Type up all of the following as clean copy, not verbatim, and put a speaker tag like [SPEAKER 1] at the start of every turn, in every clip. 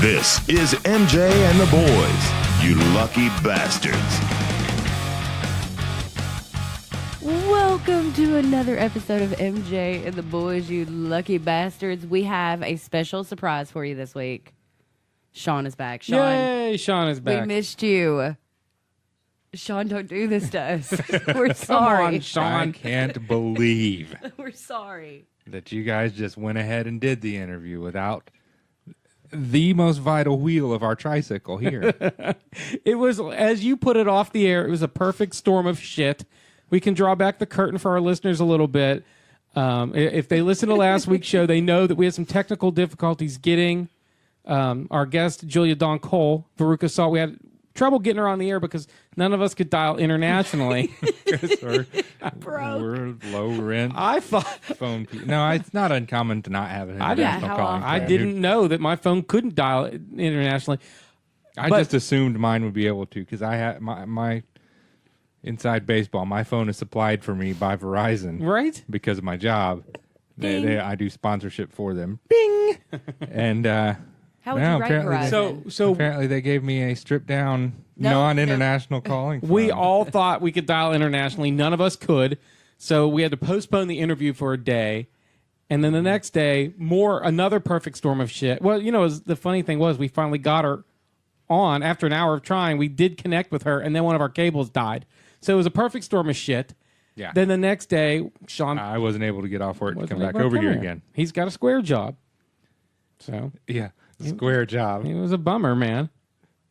[SPEAKER 1] This is MJ and the Boys, you lucky bastards.
[SPEAKER 2] Welcome to another episode of MJ and the Boys, you lucky bastards. We have a special surprise for you this week. Sean is back. Sean,
[SPEAKER 3] Yay, Sean is back.
[SPEAKER 2] we missed you. Sean, don't do this to us. We're sorry.
[SPEAKER 3] Come on, Sean.
[SPEAKER 4] I can't believe
[SPEAKER 2] We're sorry.
[SPEAKER 4] that you guys just went ahead and did the interview without the most vital wheel of our tricycle here.
[SPEAKER 3] It was, as you put it off the air, it was a perfect storm of shit. We can draw back the curtain for our listeners a little bit. If they listen to last week's show, they know that we had some technical difficulties getting our guest, Julia Dawn Cole, Veruca Salt. We had trouble getting her on the air because none of us could dial internationally.
[SPEAKER 4] we're low rent
[SPEAKER 3] I thought
[SPEAKER 4] phone. No, it's not uncommon to not have an
[SPEAKER 3] I
[SPEAKER 4] international
[SPEAKER 2] how
[SPEAKER 4] calling.
[SPEAKER 2] often?
[SPEAKER 3] I
[SPEAKER 4] plan.
[SPEAKER 3] didn't know that my phone couldn't dial internationally.
[SPEAKER 4] I
[SPEAKER 3] but-
[SPEAKER 4] just assumed mine would be able to because I had my inside baseball. My phone is supplied for me by Verizon,
[SPEAKER 3] Right?
[SPEAKER 4] because of my job.
[SPEAKER 2] Ding.
[SPEAKER 4] I do sponsorship for them. Bing. And
[SPEAKER 2] How would
[SPEAKER 4] no,
[SPEAKER 2] you rate
[SPEAKER 4] apparently
[SPEAKER 2] Verizon?
[SPEAKER 3] So
[SPEAKER 4] apparently they gave me a stripped down
[SPEAKER 2] No,
[SPEAKER 4] non-international calling.
[SPEAKER 3] we
[SPEAKER 4] phone.
[SPEAKER 3] all thought we could dial internationally. None of us could. So we had to postpone the interview for a day. And then the next day, another perfect storm of shit. Well, the funny thing was we finally got her on after an hour of trying. We did connect with her, and then one of our cables died. So it was a perfect storm of shit.
[SPEAKER 4] Yeah.
[SPEAKER 3] Then the next day, Sean
[SPEAKER 4] I wasn't able to get off work to
[SPEAKER 3] wasn't
[SPEAKER 4] come back
[SPEAKER 3] able to
[SPEAKER 4] over
[SPEAKER 3] come
[SPEAKER 4] here
[SPEAKER 3] here.
[SPEAKER 4] again.
[SPEAKER 3] He's got a square job. So
[SPEAKER 4] Yeah, square job.
[SPEAKER 3] it was a bummer, man.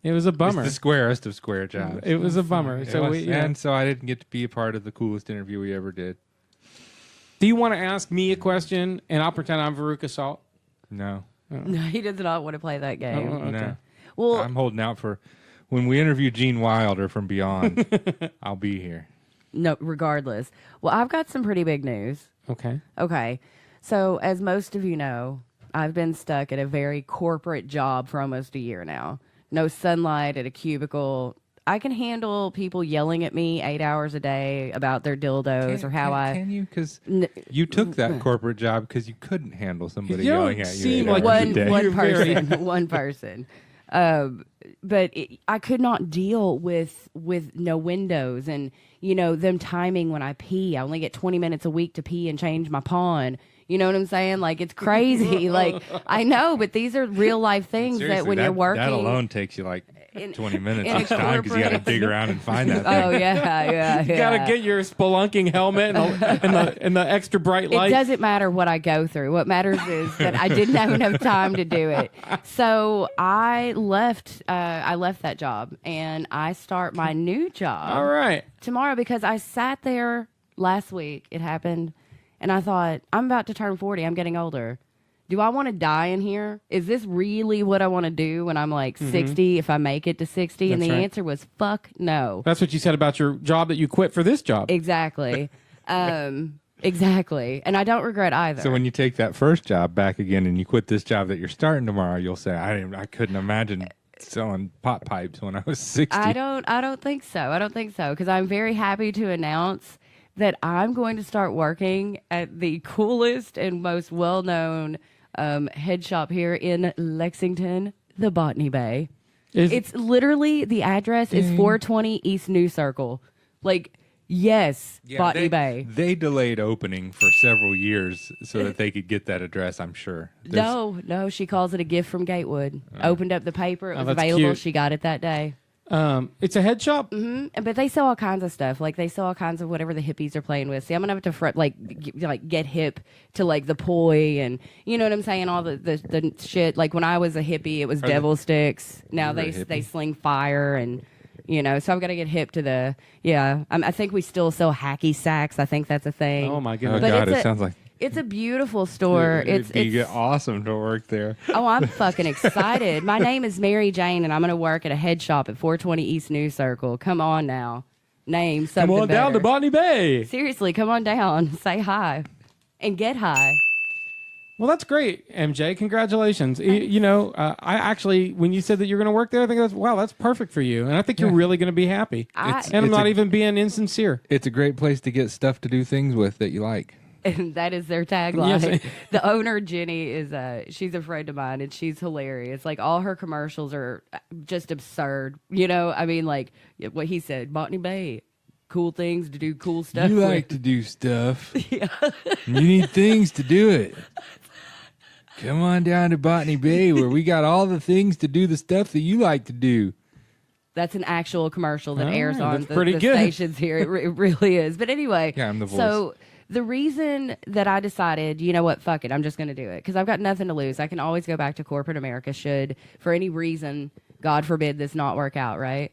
[SPEAKER 3] It was a bummer.
[SPEAKER 4] It's the squarest of square jobs.
[SPEAKER 3] It was a bummer.
[SPEAKER 4] It
[SPEAKER 3] So
[SPEAKER 4] was- and so I didn't get to be a part of the coolest interview we ever did.
[SPEAKER 3] Do you want to ask me a question, and I'll pretend I'm Veruca Salt?
[SPEAKER 4] No,
[SPEAKER 2] No, he does not want to play that game.
[SPEAKER 3] Okay.
[SPEAKER 4] no.
[SPEAKER 2] Well,
[SPEAKER 4] I'm holding out for when we interview Gene Wilder from Beyond. I'll be here.
[SPEAKER 2] no, regardless. Well, I've got some pretty big news.
[SPEAKER 3] Okay.
[SPEAKER 2] Okay. So, as most of you know, I've been stuck at a very corporate job for almost a year now. No sunlight at a cubicle. I can handle people yelling at me 8 hours a day about their dildos or how
[SPEAKER 4] Can you? Because
[SPEAKER 2] N-
[SPEAKER 4] you took that corporate job because you couldn't handle somebody
[SPEAKER 3] You don't
[SPEAKER 4] yelling at you.
[SPEAKER 3] seem
[SPEAKER 4] 8
[SPEAKER 3] like
[SPEAKER 4] hours a
[SPEAKER 2] one
[SPEAKER 4] day.
[SPEAKER 2] one
[SPEAKER 3] You're very-
[SPEAKER 2] person, one person. But I could not deal with no windows and them timing when I pee. I only get 20 minutes a week to pee and change my pawn. You know what I'm saying? Like, it's crazy. Like, I know, but these are real life things that
[SPEAKER 4] Seriously,
[SPEAKER 2] when you're working.
[SPEAKER 4] that alone takes you like
[SPEAKER 2] in-
[SPEAKER 4] 20 minutes
[SPEAKER 2] in a
[SPEAKER 4] each time because you got to
[SPEAKER 2] corporate-
[SPEAKER 4] dig around and find that thing.
[SPEAKER 2] Oh yeah.
[SPEAKER 3] You gotta get your spelunking helmet and the extra bright light.
[SPEAKER 2] It doesn't matter what I go through. What matters is that I didn't have enough time to do it. So I left. I left that job and I start my new job
[SPEAKER 3] All right.
[SPEAKER 2] tomorrow because I sat there last week. It happened, and I thought I'm about to turn 40. I'm getting older. Do I want to die in here? Is this really what I want to do when I'm like 60? If I make it to 60, and
[SPEAKER 3] That's
[SPEAKER 2] the
[SPEAKER 3] right.
[SPEAKER 2] answer was fuck no.
[SPEAKER 3] That's what you said about your job that you quit for this job.
[SPEAKER 2] Exactly. Exactly. And I don't regret either.
[SPEAKER 4] So when you take that first job back again and you quit this job that you're starting tomorrow, you'll say, I couldn't imagine selling pot pipes when I was 60.
[SPEAKER 2] I don't think so. I don't think so because I'm very happy to announce that I'm going to start working at the coolest and most well-known head shop here in Lexington, the Botany Bay. It's literally the address is 420 East New Circle. Like, yes, Botany Bay.
[SPEAKER 4] They delayed opening for several years so that they could get that address, I'm sure.
[SPEAKER 2] No, she calls it a gift from Gatewood. Opened up the paper, it was
[SPEAKER 3] that's
[SPEAKER 2] available.
[SPEAKER 3] cute.
[SPEAKER 2] She got it that day.
[SPEAKER 3] It's a head shop.
[SPEAKER 2] But they sell all kinds of stuff. Like they sell all kinds of whatever the hippies are playing with. See, I'm gonna have to get hip to like the poi and you know what I'm saying. All the shit. Like when I was a hippie, it was devil sticks. Now
[SPEAKER 4] You were a
[SPEAKER 2] they
[SPEAKER 4] hippie?
[SPEAKER 2] sling fire and so I've got to get hip to the I think we still sell hacky sacks. I think that's a thing.
[SPEAKER 3] Oh my
[SPEAKER 4] Oh,
[SPEAKER 3] goodness.
[SPEAKER 2] But
[SPEAKER 4] God,
[SPEAKER 2] it's
[SPEAKER 4] it sounds like
[SPEAKER 2] It's a beautiful store.
[SPEAKER 4] it'd be awesome to work there.
[SPEAKER 2] Oh, I'm fucking excited. My name is Mary Jane, and I'm going to work at a head shop at 420 East New Circle. Come on now. Name something
[SPEAKER 3] Come on down to
[SPEAKER 2] better.
[SPEAKER 3] Botany Bay.
[SPEAKER 2] Seriously, come on down. Say hi. And get high.
[SPEAKER 3] Well, that's great, MJ. Congratulations. I actually, when you said that you're going to work there, I think that's perfect for you. And I think you're really going to be happy.
[SPEAKER 2] I-
[SPEAKER 3] And I'm
[SPEAKER 4] It's
[SPEAKER 3] not
[SPEAKER 4] a-
[SPEAKER 3] even being insincere.
[SPEAKER 4] It's a great place to get stuff to do things with that you like.
[SPEAKER 2] And that is their tagline.
[SPEAKER 3] Yes.
[SPEAKER 2] The owner, Jenny, is she's a friend of mine, and she's hilarious. Like, all her commercials are just absurd. You know, I mean, like what he said, Botany Bay, cool things to do, cool stuff.
[SPEAKER 4] You
[SPEAKER 2] with.
[SPEAKER 4] like to do stuff. Yeah. You need things to do it. Come on down to Botany Bay where we got all the things to do the stuff that you like to do.
[SPEAKER 2] That's an actual commercial that
[SPEAKER 3] All
[SPEAKER 2] airs
[SPEAKER 3] right,
[SPEAKER 2] on
[SPEAKER 3] that's pretty
[SPEAKER 2] the
[SPEAKER 3] good.
[SPEAKER 2] stations here. It really is. But anyway,
[SPEAKER 4] Yeah, I'm the voice.
[SPEAKER 2] So the reason that I decided, you know what, fuck it, I'm just going to do it because I've got nothing to lose. I can always go back to corporate America should, for any reason, God forbid, this not work out, right?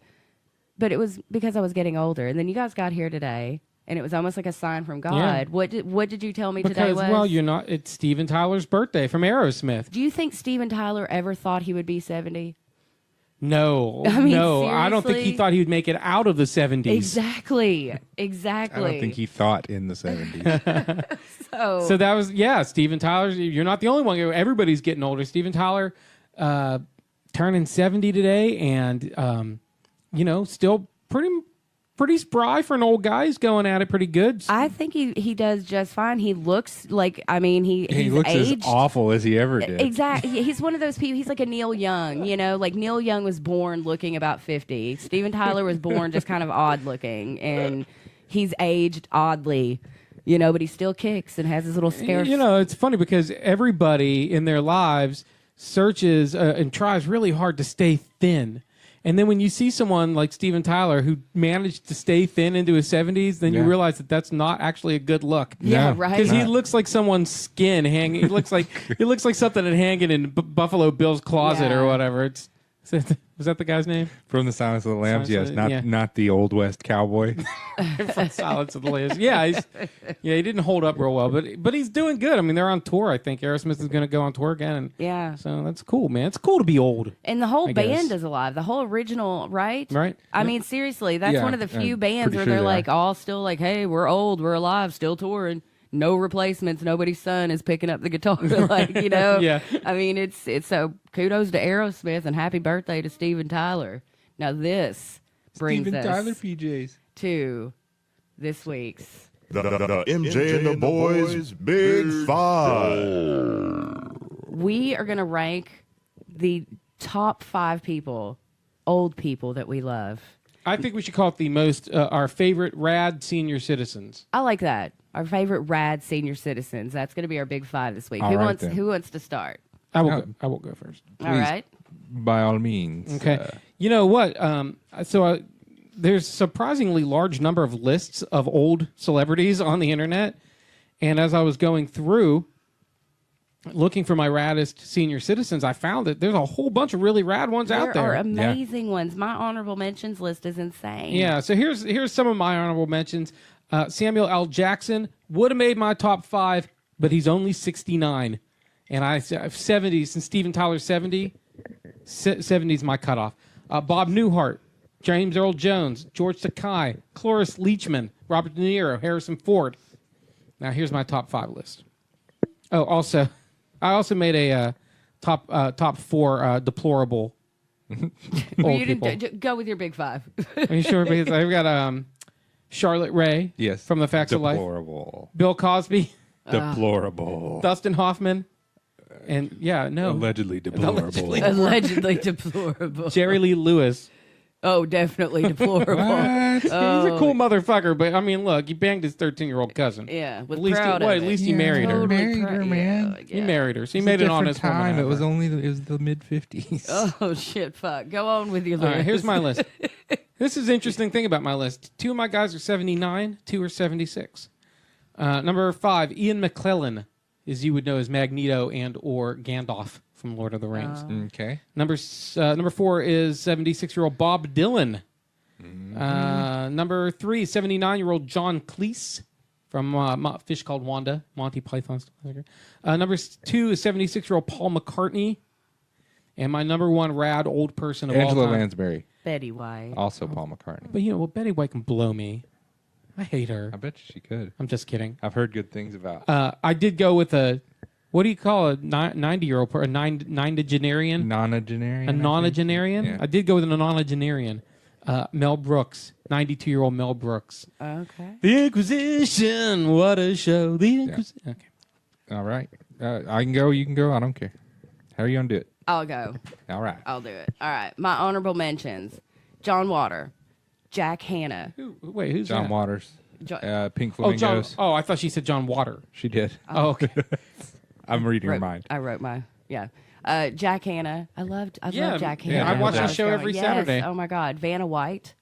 [SPEAKER 2] But it was because I was getting older. And then you guys got here today, and it was almost like a sign from God.
[SPEAKER 3] Yeah.
[SPEAKER 2] What did you tell me today
[SPEAKER 3] Because,
[SPEAKER 2] was?
[SPEAKER 3] well, you're not. It's Steven Tyler's birthday from Aerosmith.
[SPEAKER 2] Do you think Steven Tyler ever thought he would be 70?
[SPEAKER 3] No,
[SPEAKER 2] I mean,
[SPEAKER 3] no, I don't think he
[SPEAKER 2] seriously?
[SPEAKER 3] thought he would make it out of the 70s.
[SPEAKER 2] Exactly.
[SPEAKER 4] I
[SPEAKER 2] Exactly.
[SPEAKER 4] don't think he thought in the 70s.
[SPEAKER 3] So that was, yeah, Steven Tyler. You're not the only one. Everybody's getting older. Steven Tyler turning 70 today, and still pretty spry for an old guy. He's going at it pretty good.
[SPEAKER 2] I think he does just fine. He looks like, I mean,
[SPEAKER 4] He
[SPEAKER 2] he's
[SPEAKER 4] looks
[SPEAKER 2] aged.
[SPEAKER 4] as awful as he ever did.
[SPEAKER 2] Exactly. He's one of those people. He's like a Neil Young, you know, like Neil Young was born looking about 50. Steven Tyler was born just kind of odd looking, and he's aged oddly, you know, but he still kicks and has his little scarf.
[SPEAKER 3] You know, it's funny because everybody in their lives searches and tries really hard to stay thin. And then when you see someone like Steven Tyler who managed to stay thin into his 70s, then you
[SPEAKER 4] Yeah.
[SPEAKER 3] realize that that's not actually a good look.
[SPEAKER 2] Yeah,
[SPEAKER 4] No.
[SPEAKER 2] right.
[SPEAKER 3] Because he looks like someone's skin hanging. He looks like something that hanging in Buffalo Bill's closet
[SPEAKER 2] Yeah.
[SPEAKER 3] or whatever. Was that the guy's name?
[SPEAKER 4] From the Silence of the Lambs,
[SPEAKER 3] Silence
[SPEAKER 4] yes,
[SPEAKER 3] of the- yeah.
[SPEAKER 4] not the Old West cowboy.
[SPEAKER 3] From Silence of the Lambs. Yeah, he didn't hold up real well, but he's doing good. I mean, they're on tour. I think Aerosmith is going to go on tour again. And
[SPEAKER 2] Yeah.
[SPEAKER 3] so that's cool, man. It's cool to be old.
[SPEAKER 2] And the whole
[SPEAKER 3] I guess.
[SPEAKER 2] band is alive. The whole original, right?
[SPEAKER 3] Right.
[SPEAKER 2] I
[SPEAKER 3] Yeah.
[SPEAKER 2] mean, seriously, that's
[SPEAKER 4] Yeah,
[SPEAKER 2] one of the few
[SPEAKER 4] I'm
[SPEAKER 2] bands
[SPEAKER 4] pretty
[SPEAKER 2] where
[SPEAKER 4] sure
[SPEAKER 2] they're
[SPEAKER 4] they
[SPEAKER 2] like
[SPEAKER 4] are.
[SPEAKER 2] all still like, hey, we're old, we're alive, still touring. No replacements. Nobody's son is picking up the guitar. Like, you know.
[SPEAKER 3] Yeah.
[SPEAKER 2] I mean, it's so kudos to Aerosmith and happy birthday to Steven Tyler. Now this brings
[SPEAKER 4] Steven
[SPEAKER 2] us
[SPEAKER 4] Tyler PJs.
[SPEAKER 2] to this week's.
[SPEAKER 1] The MJ and the Boys Big Five.
[SPEAKER 2] We are going to rank the top 5 people, old people that we love.
[SPEAKER 3] I think we should call it the most our favorite rad senior citizens.
[SPEAKER 2] I like that. Our favorite rad senior citizens. That's going to be our big 5 this week.
[SPEAKER 4] All
[SPEAKER 2] Who
[SPEAKER 4] right,
[SPEAKER 2] wants
[SPEAKER 4] then.
[SPEAKER 2] Who wants to start?
[SPEAKER 3] I will.
[SPEAKER 4] Oh.
[SPEAKER 3] I will go first.
[SPEAKER 2] All right.
[SPEAKER 4] By all means.
[SPEAKER 3] Okay. You know what? There's a surprisingly large number of lists of old celebrities on the internet, and as I was going through looking for my raddest senior citizens, I found that there's a whole bunch of really rad ones out
[SPEAKER 2] There
[SPEAKER 3] there.
[SPEAKER 2] are amazing ones. My honorable mentions list is insane.
[SPEAKER 3] Yeah, so here's some of my honorable mentions. Samuel L. Jackson would have made my top 5, but he's only 69. And I have 70s, since Steven Tyler's 70, 70 is my cutoff. Bob Newhart, James Earl Jones, George Takei, Cloris Leachman, Robert De Niro, Harrison Ford. Now here's my top 5 list. Oh, also, I also made a top 4 deplorable
[SPEAKER 2] Well,
[SPEAKER 3] old
[SPEAKER 2] you
[SPEAKER 3] people.
[SPEAKER 2] didn't go with your big 5.
[SPEAKER 3] Are you sure? Because I've got Charlotte Ray,
[SPEAKER 4] Yes.
[SPEAKER 3] from The Facts of Life,
[SPEAKER 4] Deplorable.
[SPEAKER 3] Bill Cosby,
[SPEAKER 4] Deplorable.
[SPEAKER 3] Dustin Hoffman, and
[SPEAKER 4] Allegedly deplorable.
[SPEAKER 2] Allegedly deplorable.
[SPEAKER 3] Jerry Lee Lewis.
[SPEAKER 2] Oh, definitely deplorable.
[SPEAKER 3] He's a cool motherfucker, but I mean, look, he banged his 13-year-old cousin.
[SPEAKER 2] Yeah, was
[SPEAKER 3] At least
[SPEAKER 2] proud
[SPEAKER 3] he,
[SPEAKER 2] of
[SPEAKER 3] at
[SPEAKER 2] it.
[SPEAKER 3] least he married her.
[SPEAKER 2] Totally
[SPEAKER 4] Married her, man.
[SPEAKER 3] He married her, so he made an honest woman
[SPEAKER 4] time.
[SPEAKER 3] out
[SPEAKER 4] It
[SPEAKER 3] of
[SPEAKER 4] was
[SPEAKER 3] her.
[SPEAKER 4] only it was the mid 50s.
[SPEAKER 2] Oh shit! Fuck. Go on with your
[SPEAKER 3] All
[SPEAKER 2] list.
[SPEAKER 3] right, here's my list. This is the interesting thing about my list. 2 of my guys are 79, 2 are 76. Number 5, Ian McClellan, as you would know as Magneto and or Gandalf from Lord of the Rings.
[SPEAKER 4] Okay.
[SPEAKER 3] Number 4 is 76-year-old Bob Dylan. Number 3 is 79-year-old John Cleese from Fish Called Wanda, Monty Python's. Number 2 is 76-year-old Paul McCartney. And my number 1 rad old person of all
[SPEAKER 4] Angela
[SPEAKER 3] time.
[SPEAKER 4] Lansbury,
[SPEAKER 2] Betty White.
[SPEAKER 4] also Paul McCartney.
[SPEAKER 3] But Betty White can blow me. I hate her.
[SPEAKER 4] I bet she could.
[SPEAKER 3] I'm just kidding.
[SPEAKER 4] I've heard good things about.
[SPEAKER 3] I did go with what do you call a 90-year-old, a nonagenarian?
[SPEAKER 4] Nonagenarian.
[SPEAKER 3] A nonagenarian?
[SPEAKER 4] Yeah.
[SPEAKER 3] I did go with a nonagenarian. Mel Brooks, 92-year-old Mel Brooks.
[SPEAKER 2] Okay.
[SPEAKER 3] The Inquisition, what a show. The Inquisition. Okay.
[SPEAKER 4] All right. I can go. You can go. I don't care. How are you going to do it?
[SPEAKER 2] I'll go.
[SPEAKER 4] All right.
[SPEAKER 2] I'll do it. All right. My honorable mentions: John Water, Jack Hanna.
[SPEAKER 3] Wait, who's
[SPEAKER 4] John
[SPEAKER 3] that?
[SPEAKER 4] Waters. Pink
[SPEAKER 3] Oh, John.
[SPEAKER 4] Flamingos.
[SPEAKER 3] Oh, I thought she said John Water.
[SPEAKER 4] She did.
[SPEAKER 3] Oh, okay.
[SPEAKER 4] I'm reading her mind.
[SPEAKER 2] I wrote my Jack Hanna. I love Jack Hanna.
[SPEAKER 4] Yeah, I watch
[SPEAKER 2] when
[SPEAKER 4] that
[SPEAKER 2] was
[SPEAKER 3] show
[SPEAKER 2] growing-
[SPEAKER 3] every
[SPEAKER 2] yes.
[SPEAKER 3] Saturday.
[SPEAKER 2] Oh my God, Vanna White,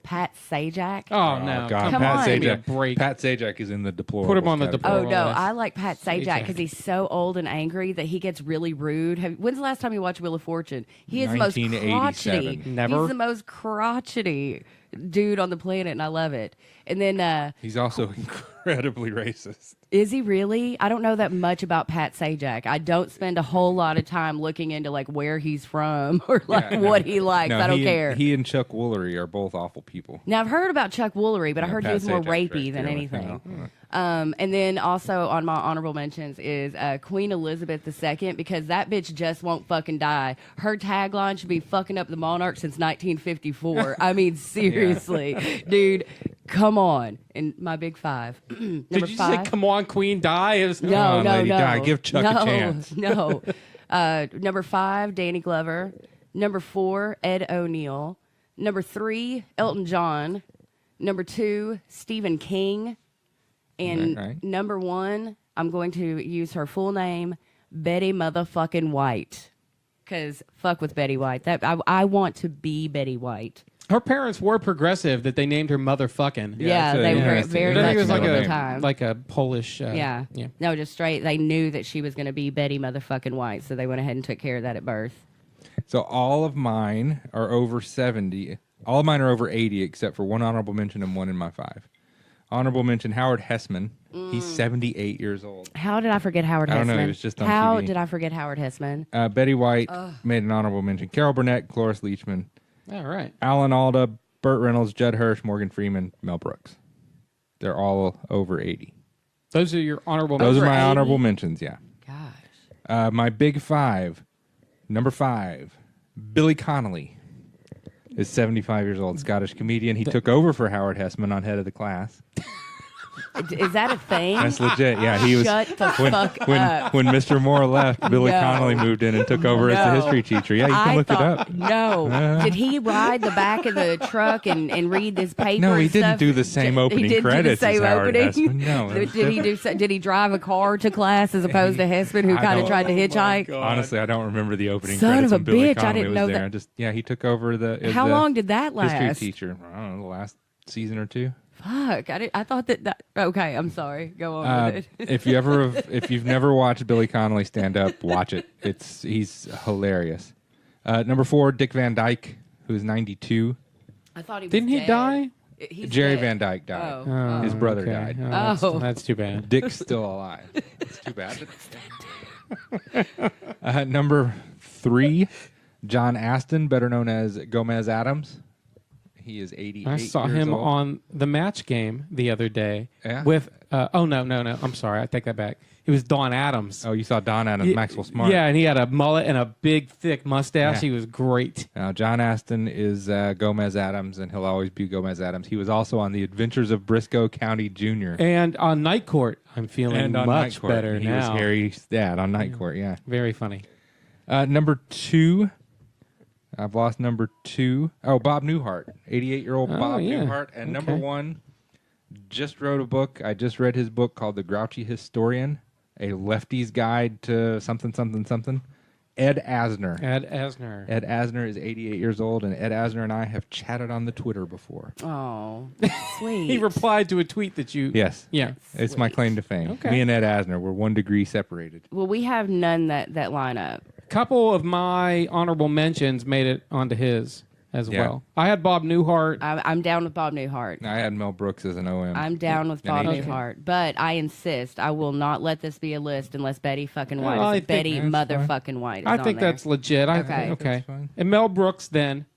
[SPEAKER 2] Pat Sajak.
[SPEAKER 3] Oh, no.
[SPEAKER 4] God.
[SPEAKER 2] Come
[SPEAKER 4] Pat
[SPEAKER 2] on.
[SPEAKER 3] Give me a
[SPEAKER 4] Sajak.
[SPEAKER 3] break.
[SPEAKER 4] Pat Sajak is in the deplorable.
[SPEAKER 3] Put him on the
[SPEAKER 2] Oh
[SPEAKER 3] More or
[SPEAKER 2] no,
[SPEAKER 3] less.
[SPEAKER 2] I like Pat Sajak
[SPEAKER 3] Sajak.
[SPEAKER 2] because he's so old and angry that he gets really rude. When's the last time you watched Wheel of Fortune? He is the most
[SPEAKER 4] 1987.
[SPEAKER 2] crotchety.
[SPEAKER 3] Never.
[SPEAKER 2] He's the most crotchety dude on the planet, and I love it. And then
[SPEAKER 4] He's also incredibly racist.
[SPEAKER 2] is he really? I don't know that much about Pat Sajak. I don't spend a whole lot of time looking into like where he's from or like
[SPEAKER 4] Yeah, no.
[SPEAKER 2] what he likes.
[SPEAKER 4] No,
[SPEAKER 2] I don't
[SPEAKER 4] he
[SPEAKER 2] care.
[SPEAKER 4] And, he and Chuck Woolery are both awful people.
[SPEAKER 2] Now I've heard about Chuck Woolery, but I
[SPEAKER 4] Yeah,
[SPEAKER 2] heard
[SPEAKER 4] Pat
[SPEAKER 2] he was more
[SPEAKER 4] Sajak's
[SPEAKER 2] rapey
[SPEAKER 4] very
[SPEAKER 2] than
[SPEAKER 4] fearless,
[SPEAKER 2] anything.
[SPEAKER 4] you know.
[SPEAKER 2] And then also on my honorable mentions is Queen Elizabeth II because that bitch just won't fucking die. Her tagline should be "fucking up the monarch since 1954." I mean, seriously, dude, come on. And my big five. Number
[SPEAKER 3] Did you
[SPEAKER 2] five.
[SPEAKER 3] say, come on, Queen, die? It was-
[SPEAKER 2] No,
[SPEAKER 4] Come on,
[SPEAKER 2] no,
[SPEAKER 4] Lady
[SPEAKER 2] no.
[SPEAKER 4] Di, give Chuck a
[SPEAKER 2] no,
[SPEAKER 4] chance.
[SPEAKER 2] No. Number 5, Danny Glover. Number 4, Ed O'Neill. Number 3, Elton John. Number 2, Stephen King. And
[SPEAKER 4] Right.
[SPEAKER 2] number 1, I'm going to use her full name, Betty motherfucking White. Because fuck with Betty White. I want to be Betty White.
[SPEAKER 3] Her parents were progressive that they named her motherfucking.
[SPEAKER 2] Yeah,
[SPEAKER 4] it's a-
[SPEAKER 2] they
[SPEAKER 4] yeah,
[SPEAKER 2] were
[SPEAKER 4] it's a-
[SPEAKER 2] very
[SPEAKER 3] I
[SPEAKER 2] much
[SPEAKER 3] think it was
[SPEAKER 2] so
[SPEAKER 3] like
[SPEAKER 2] at
[SPEAKER 3] a
[SPEAKER 2] the time.
[SPEAKER 3] like a Polish.
[SPEAKER 2] Yeah.
[SPEAKER 3] yeah.
[SPEAKER 2] No, just straight. They knew that she was going to be Betty motherfucking White, so they went ahead and took care of that at birth.
[SPEAKER 4] So all of mine are over 70. All of mine are over 80, except for one honorable mention and one in my 5. Honorable mention, Howard Hessman. He's 78 years old.
[SPEAKER 2] How did I forget Howard Hessman?
[SPEAKER 4] I don't know, he was just on
[SPEAKER 2] How
[SPEAKER 4] TV.
[SPEAKER 2] did I forget Howard Hessman?
[SPEAKER 4] Betty White made an honorable mention. Carol Burnett, Cloris Leachman,
[SPEAKER 3] All right.
[SPEAKER 4] Alan Alda, Burt Reynolds, Judd Hirsch, Morgan Freeman, Mel Brooks. They're all over 80.
[SPEAKER 3] Those are your honorable
[SPEAKER 4] Those
[SPEAKER 3] mentions.
[SPEAKER 4] are my
[SPEAKER 2] 80?
[SPEAKER 4] honorable mentions, yeah.
[SPEAKER 2] Gosh.
[SPEAKER 4] My big 5, number 5, Billy Connolly is 75 years old, Scottish comedian. He took over for Howard Hessman on Head of the Class.
[SPEAKER 2] Is that a thing?
[SPEAKER 4] That's legit. Yeah, he was
[SPEAKER 2] Shut the fuck up.
[SPEAKER 4] when Mr. Moore left, Billy
[SPEAKER 2] No.
[SPEAKER 4] Connolly moved in and took over as the
[SPEAKER 2] No.
[SPEAKER 4] history teacher. Yeah, you can
[SPEAKER 2] I
[SPEAKER 4] look
[SPEAKER 2] thought,
[SPEAKER 4] it up.
[SPEAKER 2] No. Did he ride the back of the truck and read this paper?
[SPEAKER 4] No, he
[SPEAKER 2] and
[SPEAKER 4] didn't
[SPEAKER 2] stuff?
[SPEAKER 4] do the same opening
[SPEAKER 2] he didn't
[SPEAKER 4] credits
[SPEAKER 2] do the
[SPEAKER 4] as
[SPEAKER 2] same
[SPEAKER 4] Howard
[SPEAKER 2] opening?
[SPEAKER 4] Hessman. No, it was
[SPEAKER 2] Did he drive a car to class as opposed to Hessman, who
[SPEAKER 4] I
[SPEAKER 2] kind of
[SPEAKER 4] don't-
[SPEAKER 2] tried to hitchhike?
[SPEAKER 4] Honestly, I don't remember the opening
[SPEAKER 2] Son
[SPEAKER 4] credits
[SPEAKER 2] of a
[SPEAKER 4] when Billy
[SPEAKER 2] bitch, I
[SPEAKER 4] Connolly
[SPEAKER 2] didn't
[SPEAKER 4] was
[SPEAKER 2] know
[SPEAKER 4] there.
[SPEAKER 2] that-
[SPEAKER 4] Just he took over the
[SPEAKER 2] How
[SPEAKER 4] the
[SPEAKER 2] long did that
[SPEAKER 4] history
[SPEAKER 2] last?
[SPEAKER 4] teacher. I don't know, the last season or 2.
[SPEAKER 2] Fuck, I thought that. Okay, I'm sorry. Go on with it.
[SPEAKER 4] If you've never watched Billy Connolly stand up, watch it. He's hilarious. Number 4, Dick Van Dyke, who's 92.
[SPEAKER 2] I thought he was
[SPEAKER 3] Didn't he
[SPEAKER 2] dead.
[SPEAKER 3] die?
[SPEAKER 2] He's
[SPEAKER 4] Jerry
[SPEAKER 2] dead.
[SPEAKER 4] Van Dyke died.
[SPEAKER 2] Oh.
[SPEAKER 4] His brother
[SPEAKER 3] Okay.
[SPEAKER 4] died.
[SPEAKER 3] Oh,
[SPEAKER 2] Oh.
[SPEAKER 3] that's too bad.
[SPEAKER 4] Dick's still alive. It's too bad. Number 3, John Aston, better known as Gomez Adams. He is 88
[SPEAKER 3] I saw
[SPEAKER 4] years
[SPEAKER 3] him
[SPEAKER 4] old.
[SPEAKER 3] on the Match Game the other day
[SPEAKER 4] Yeah?
[SPEAKER 3] with. Oh no. I'm sorry. I take that back. It was Don Adams.
[SPEAKER 4] Oh, you saw Don Adams, Maxwell Smart.
[SPEAKER 3] Yeah, and he had a mullet and a big, thick mustache.
[SPEAKER 4] Yeah.
[SPEAKER 3] He was great.
[SPEAKER 4] Now, John Aston is Gomez Adams, and he'll always be Gomez Adams. He was also on The Adventures of Briscoe County Jr.
[SPEAKER 3] And on Night Court, I'm feeling
[SPEAKER 4] And on
[SPEAKER 3] much
[SPEAKER 4] Night Court.
[SPEAKER 3] better
[SPEAKER 4] he
[SPEAKER 3] now.
[SPEAKER 4] was Harry's dad on Night Court, yeah.
[SPEAKER 3] Very funny.
[SPEAKER 4] Number 2, I've lost number 2. Oh, Bob Newhart, 88-year-old
[SPEAKER 3] Oh,
[SPEAKER 4] Bob
[SPEAKER 3] yeah.
[SPEAKER 4] Newhart. And number
[SPEAKER 3] Okay.
[SPEAKER 4] 1, just wrote a book. I just read his book called The Grouchy Historian, a lefty's guide to something, something, something. Ed Asner.
[SPEAKER 3] Ed Asner.
[SPEAKER 4] Ed Asner is 88 years old, and Ed Asner and I have chatted on the Twitter before.
[SPEAKER 2] Oh, sweet.
[SPEAKER 3] He replied to a tweet that you.
[SPEAKER 4] Yes.
[SPEAKER 3] Yeah.
[SPEAKER 4] It's my claim to fame.
[SPEAKER 3] Okay.
[SPEAKER 4] Me and Ed Asner were 1 degree separated.
[SPEAKER 2] Well, we have none that line up.
[SPEAKER 3] Couple of my honorable mentions made it onto his as
[SPEAKER 4] Yeah.
[SPEAKER 3] well. I had Bob Newhart.
[SPEAKER 2] I'm down with Bob Newhart.
[SPEAKER 4] I had Mel Brooks as an OM.
[SPEAKER 2] I'm down with
[SPEAKER 4] And
[SPEAKER 2] Bob
[SPEAKER 4] AJ.
[SPEAKER 2] Newhart, but I insist I will not let this be a list unless Betty fucking White.
[SPEAKER 3] Well, I
[SPEAKER 2] is
[SPEAKER 3] think
[SPEAKER 2] Betty
[SPEAKER 4] that's
[SPEAKER 2] motherfucking White. Is
[SPEAKER 3] I
[SPEAKER 2] on
[SPEAKER 3] think
[SPEAKER 2] there.
[SPEAKER 3] that's legit.
[SPEAKER 2] Okay.
[SPEAKER 3] Okay.
[SPEAKER 4] That's fine.
[SPEAKER 3] And Mel Brooks then.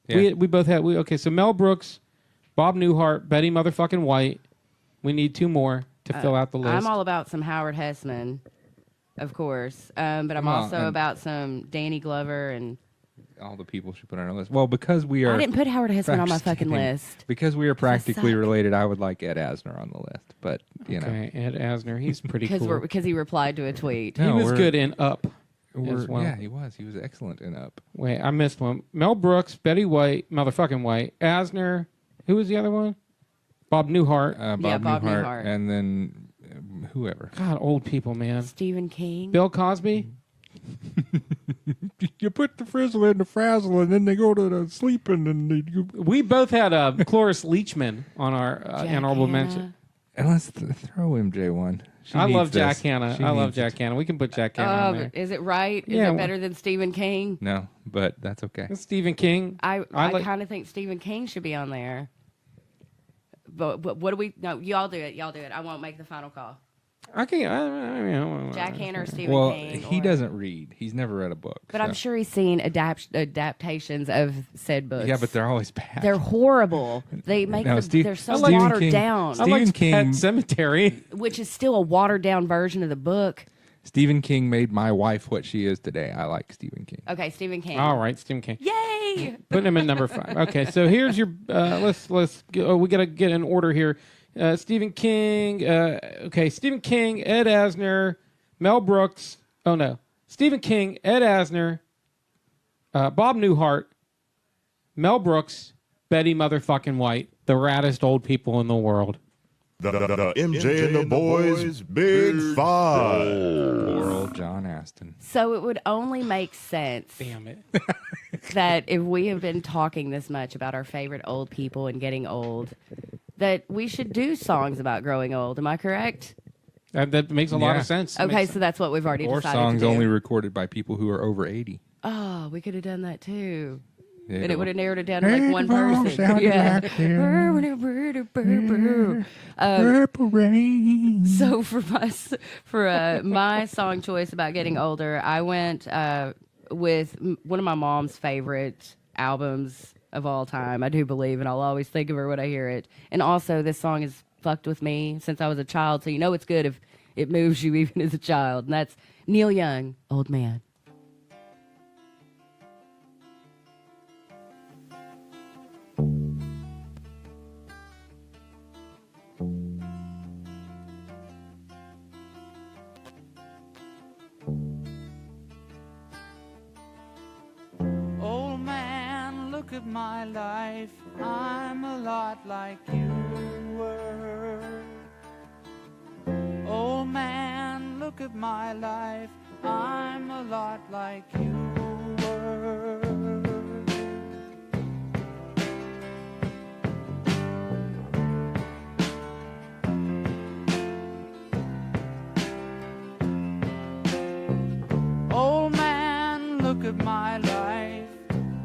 [SPEAKER 4] Yeah.
[SPEAKER 3] We both had. Okay, so Mel Brooks, Bob Newhart, Betty motherfucking White. We need 2 more to fill out the list.
[SPEAKER 2] I'm all about some Howard Hessman, of course, but I'm
[SPEAKER 4] Well,
[SPEAKER 2] also
[SPEAKER 4] and-
[SPEAKER 2] about some Danny Glover and
[SPEAKER 4] all the people she put on her list. Well, because we are.
[SPEAKER 2] I didn't put Howard Hesseman on my fucking list.
[SPEAKER 4] Because we are practically
[SPEAKER 2] suck.
[SPEAKER 4] related, I would like Ed Asner on the list. But, you know.
[SPEAKER 3] Okay, Ed Asner, he's pretty cool.
[SPEAKER 2] Because he replied to a tweet.
[SPEAKER 3] He
[SPEAKER 4] No,
[SPEAKER 3] was
[SPEAKER 4] we're-
[SPEAKER 3] good in Up as well.
[SPEAKER 4] Yeah, he was. He was excellent in Up.
[SPEAKER 3] Wait, I missed one. Mel Brooks, Betty White, motherfucking White, Asner. Who was the other one? Bob Newhart.
[SPEAKER 4] Bob
[SPEAKER 2] Bob
[SPEAKER 4] Newhart.
[SPEAKER 2] Newhart.
[SPEAKER 4] And then whoever.
[SPEAKER 3] God, old people, man.
[SPEAKER 2] Stephen King.
[SPEAKER 3] Bill Cosby.
[SPEAKER 4] You put the frizzle in the frazzle, and then they go to the sleeping, and
[SPEAKER 3] We both had Cloris Leachman on our
[SPEAKER 2] Jack
[SPEAKER 3] honorable
[SPEAKER 2] Hanna.
[SPEAKER 3] mention.
[SPEAKER 4] And let's throw MJ one. She
[SPEAKER 3] I
[SPEAKER 4] needs
[SPEAKER 3] love Jack
[SPEAKER 4] this.
[SPEAKER 3] Hanna.
[SPEAKER 4] She
[SPEAKER 3] I love
[SPEAKER 4] needs
[SPEAKER 3] Jack
[SPEAKER 4] it.
[SPEAKER 3] Hanna. We can put Jack Hanna on there.
[SPEAKER 2] Is it right? Is
[SPEAKER 3] Yeah,
[SPEAKER 2] it
[SPEAKER 3] well-
[SPEAKER 2] better than Stephen King?
[SPEAKER 4] No, but that's okay.
[SPEAKER 3] Stephen King.
[SPEAKER 2] I
[SPEAKER 3] like-
[SPEAKER 2] kind of think Stephen King should be on there. But what do we? No, y'all do it. Y'all do it. I won't make the final call.
[SPEAKER 3] I can't.
[SPEAKER 2] Jack Hanna or Stephen
[SPEAKER 4] Well,
[SPEAKER 2] King.
[SPEAKER 4] he
[SPEAKER 2] or-
[SPEAKER 4] doesn't read. He's never read a book.
[SPEAKER 2] But
[SPEAKER 4] so.
[SPEAKER 2] I'm sure he's seen adaptations of said books.
[SPEAKER 4] Yeah, but they're always bad.
[SPEAKER 2] they're horrible. They make
[SPEAKER 4] No,
[SPEAKER 2] they're so
[SPEAKER 3] Stephen
[SPEAKER 2] watered
[SPEAKER 4] King-
[SPEAKER 2] down,
[SPEAKER 3] I like
[SPEAKER 4] Stephen King-
[SPEAKER 3] Pet Cemetery.
[SPEAKER 2] which is still a watered down version of the book.
[SPEAKER 4] Stephen King made my wife what she is today. I like Stephen King.
[SPEAKER 2] Okay, Stephen King.
[SPEAKER 3] All right, Stephen King.
[SPEAKER 2] Yay!
[SPEAKER 3] Putting him in number 5. Okay, so here's your. Let's go. We gotta get in order here. Stephen King. Okay, Stephen King, Ed Asner, Mel Brooks. Oh no, Stephen King, Ed Asner, Bob Newhart, Mel Brooks, Betty motherfucking White, the raddest old people in the world.
[SPEAKER 1] The MJ and the Boys Big Five.
[SPEAKER 4] Poor old John Aston.
[SPEAKER 2] So it would only make sense
[SPEAKER 3] Damn it.
[SPEAKER 2] that if we have been talking this much about our favorite old people and getting old, that we should do songs about growing old. Am I correct?
[SPEAKER 3] That makes a lot
[SPEAKER 4] Yeah.
[SPEAKER 3] of sense.
[SPEAKER 2] Okay, so that's what we've already
[SPEAKER 4] Or
[SPEAKER 2] decided
[SPEAKER 4] songs
[SPEAKER 2] to do.
[SPEAKER 4] only recorded by people who are over 80.
[SPEAKER 2] Oh, we could have done that too.
[SPEAKER 4] Yeah.
[SPEAKER 2] And it would have narrowed it down to like one person. Yeah. So for my song choice about getting older, I went with one of my mom's favorite albums of all time. I do believe, and I'll always think of her when I hear it. And also, this song has fucked with me since I was a child, so you know it's good if it moves you even as a child. And that's Neil Young, Old Man.
[SPEAKER 5] Old man, look at my life. I'm a lot like you were. Old man, look at my life. I'm a lot like you were. Old man, look at my life.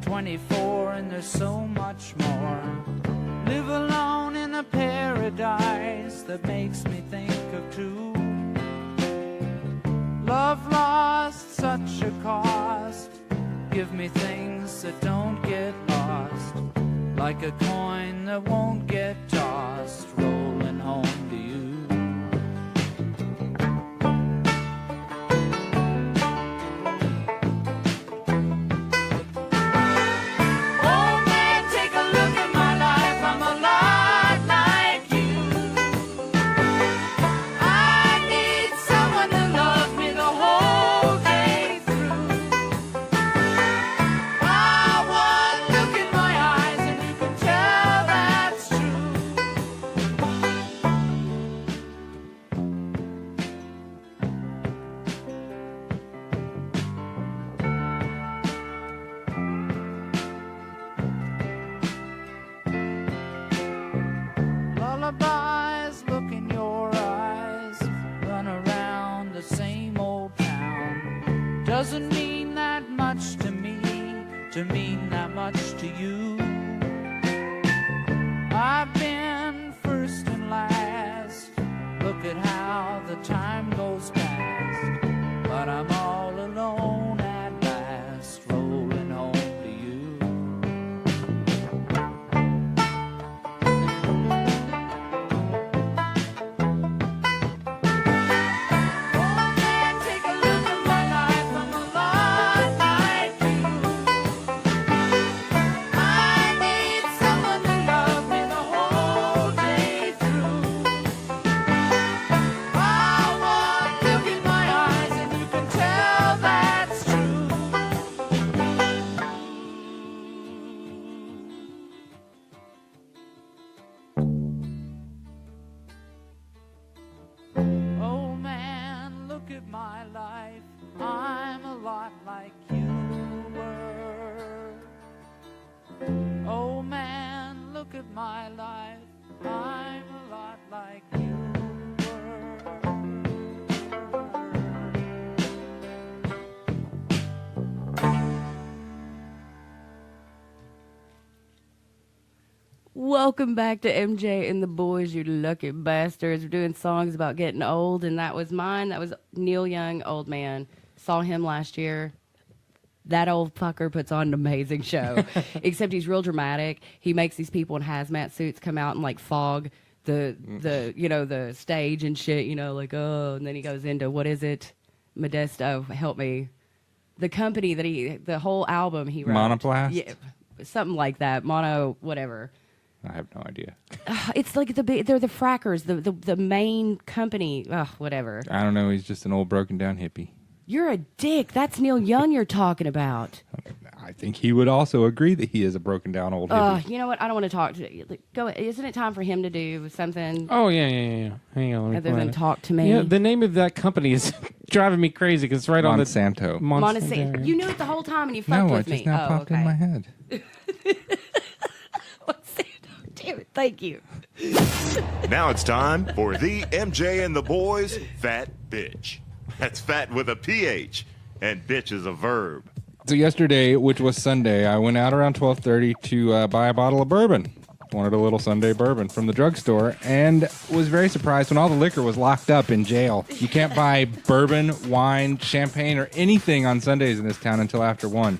[SPEAKER 5] 24 and there's so much more. Live alone in a paradise that makes me think of two. Love lost, such a cost. Give me things that don't get lost. Like a coin that won't get tossed, rolling home to you. Old man, take a look at my life. I'm a lot like you. I need someone to love me the whole day through. One look in my eyes and you can tell that's true. Lullabies look in your eyes, run around the same old town. Doesn't mean that much to me, to mean that much to you. I've been first and last, look at how the time goes past. But I'm all alone at last, rolling home to you. Old man, take a look at my life. I'm a lot like you.
[SPEAKER 2] Welcome back to MJ and the Boys, you lucky bastards. We're doing songs about getting old, and that was mine. That was Neil Young, Old Man. Saw him last year. That old fucker puts on an amazing show. Except he's real dramatic. He makes these people in hazmat suits come out and like fog the stage and shit, like, oh, and then he goes into, what is it? Modesto, help me. The company that the whole album he wrote.
[SPEAKER 4] Monoplast?
[SPEAKER 2] Yeah, something like that. Mono, whatever.
[SPEAKER 4] I have no idea.
[SPEAKER 2] It's like they're the frackers, the main company. Whatever.
[SPEAKER 4] I don't know. He's just an old broken down hippie.
[SPEAKER 2] You're a dick. That's Neil Young you're talking about.
[SPEAKER 4] I think he would also agree that he is a broken down old hippie.
[SPEAKER 2] You know what? I don't want to talk to you. Go. Isn't it time for him to do something
[SPEAKER 3] Oh, yeah. Hang on. Let me
[SPEAKER 2] other
[SPEAKER 3] find
[SPEAKER 2] than
[SPEAKER 3] it.
[SPEAKER 2] talk to me?
[SPEAKER 3] Yeah, the name of that company is driving me crazy because it's right on the...
[SPEAKER 4] Monsanto.
[SPEAKER 2] Monsanto. You knew it the whole time and you fucked
[SPEAKER 4] No, it
[SPEAKER 2] with
[SPEAKER 4] just
[SPEAKER 2] me.
[SPEAKER 4] now popped in my head.
[SPEAKER 2] Monsanto. Damn it. Thank you.
[SPEAKER 1] Now it's time for the MJ and the Boys Fat Bitch. That's fat with a PH, and bitch is a verb.
[SPEAKER 4] So yesterday, which was Sunday, I went out around 12:30 to buy a bottle of bourbon. Wanted a little Sunday bourbon from the drugstore, and was very surprised when all the liquor was locked up in jail. You can't buy bourbon, wine, champagne, or anything on Sundays in this town until after 1.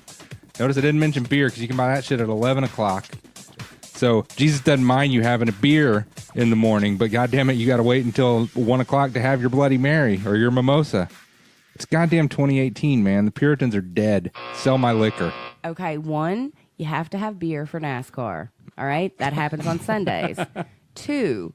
[SPEAKER 4] Notice I didn't mention beer because you can buy that shit at 11 o'clock. So Jesus doesn't mind you having a beer in the morning, but goddamn it, you got to wait until 1 o'clock to have your Bloody Mary or your mimosa. It's goddamn 2018, man. The Puritans are dead. Sell my liquor.
[SPEAKER 2] Okay, 1, you have to have beer for NASCAR. All right? That happens on Sundays. 2,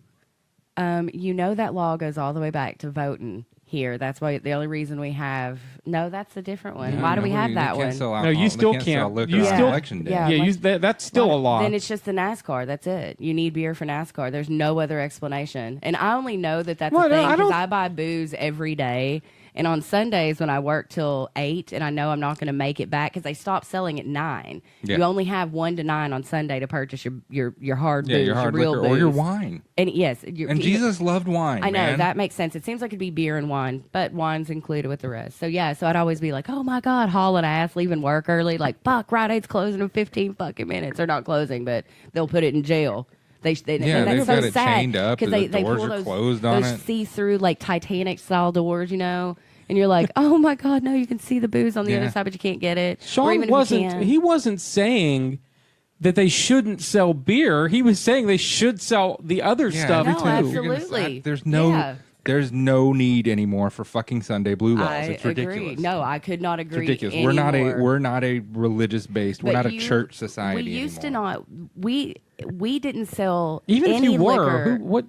[SPEAKER 2] that law goes all the way back to voting here. That's why the only reason we have... No, that's a different one. Why do we have that one?
[SPEAKER 3] No, you still can't.
[SPEAKER 4] Sell liquor
[SPEAKER 3] You
[SPEAKER 4] on
[SPEAKER 3] still-
[SPEAKER 4] election day.
[SPEAKER 2] Yeah.
[SPEAKER 3] That's still a law.
[SPEAKER 2] Then it's just the NASCAR. That's it. You need beer for NASCAR. There's no other explanation. And I only know that that's
[SPEAKER 3] Well,
[SPEAKER 2] a
[SPEAKER 3] no,
[SPEAKER 2] thing
[SPEAKER 3] I
[SPEAKER 2] because
[SPEAKER 3] don't-
[SPEAKER 2] I buy booze every day. And on Sundays when I work till 8 and I know I'm not going to make it back because they stop selling at 9.
[SPEAKER 4] Yeah.
[SPEAKER 2] You only have 1 to 9 on Sunday to purchase your hard booze,
[SPEAKER 4] your hard
[SPEAKER 2] real
[SPEAKER 4] liquor
[SPEAKER 2] booze.
[SPEAKER 4] or your wine.
[SPEAKER 2] And yes.
[SPEAKER 4] And Jesus loved wine,
[SPEAKER 2] I know,
[SPEAKER 4] man.
[SPEAKER 2] that makes sense. It seems like it'd be beer and wine, but wine's included with the rest. So yeah, so I'd always be like, oh my God, hauling ass, leaving work early. Like, fuck, Rite Aid's closing in 15 fucking minutes. They're not closing, but they'll put it in jail. And that's
[SPEAKER 4] they've
[SPEAKER 2] so
[SPEAKER 4] got it
[SPEAKER 2] sad,
[SPEAKER 4] chained up,
[SPEAKER 2] 'cause
[SPEAKER 4] the
[SPEAKER 2] they
[SPEAKER 4] doors
[SPEAKER 2] pull
[SPEAKER 4] are
[SPEAKER 2] those,
[SPEAKER 4] closed on
[SPEAKER 2] those
[SPEAKER 4] it.
[SPEAKER 2] see-through, like Titanic style doors, and you're like, oh my God, no, you can see the booze on the
[SPEAKER 4] Yeah.
[SPEAKER 2] other side, but you can't get it. Or
[SPEAKER 3] Sean
[SPEAKER 2] even if you can.
[SPEAKER 3] he wasn't saying that they shouldn't sell beer. He was saying they should sell the other stuff
[SPEAKER 2] No,
[SPEAKER 3] too.
[SPEAKER 2] absolutely.
[SPEAKER 4] There's no need anymore for fucking Sunday blue laws.
[SPEAKER 2] I
[SPEAKER 4] It's ridiculous.
[SPEAKER 2] agree. No, I could not
[SPEAKER 4] It's
[SPEAKER 2] agree
[SPEAKER 4] ridiculous.
[SPEAKER 2] anymore.
[SPEAKER 4] We're not a religious based. We're
[SPEAKER 2] But
[SPEAKER 4] not a church society.
[SPEAKER 2] We used to
[SPEAKER 4] anymore.
[SPEAKER 2] not. We didn't sell
[SPEAKER 3] Even if
[SPEAKER 2] any
[SPEAKER 3] you were,
[SPEAKER 2] liquor
[SPEAKER 3] what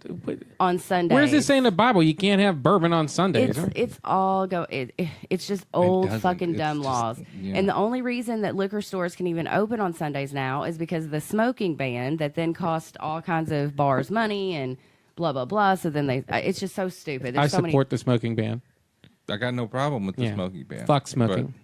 [SPEAKER 2] on Sundays.
[SPEAKER 3] where does it say in the Bible you can't have bourbon on Sundays?
[SPEAKER 2] It's all go. It's just old
[SPEAKER 4] doesn't.
[SPEAKER 2] fucking
[SPEAKER 4] It's
[SPEAKER 2] dumb
[SPEAKER 4] just-
[SPEAKER 2] laws.
[SPEAKER 4] yeah.
[SPEAKER 2] And the only reason that liquor stores can even open on Sundays now is because of the smoking ban that then cost all kinds of bars money and blah blah blah. So then it's just so stupid.
[SPEAKER 3] I
[SPEAKER 2] There's so
[SPEAKER 3] support the smoking ban.
[SPEAKER 4] I got no problem with the
[SPEAKER 3] Yeah.
[SPEAKER 4] smoking ban.
[SPEAKER 3] Fuck smoking.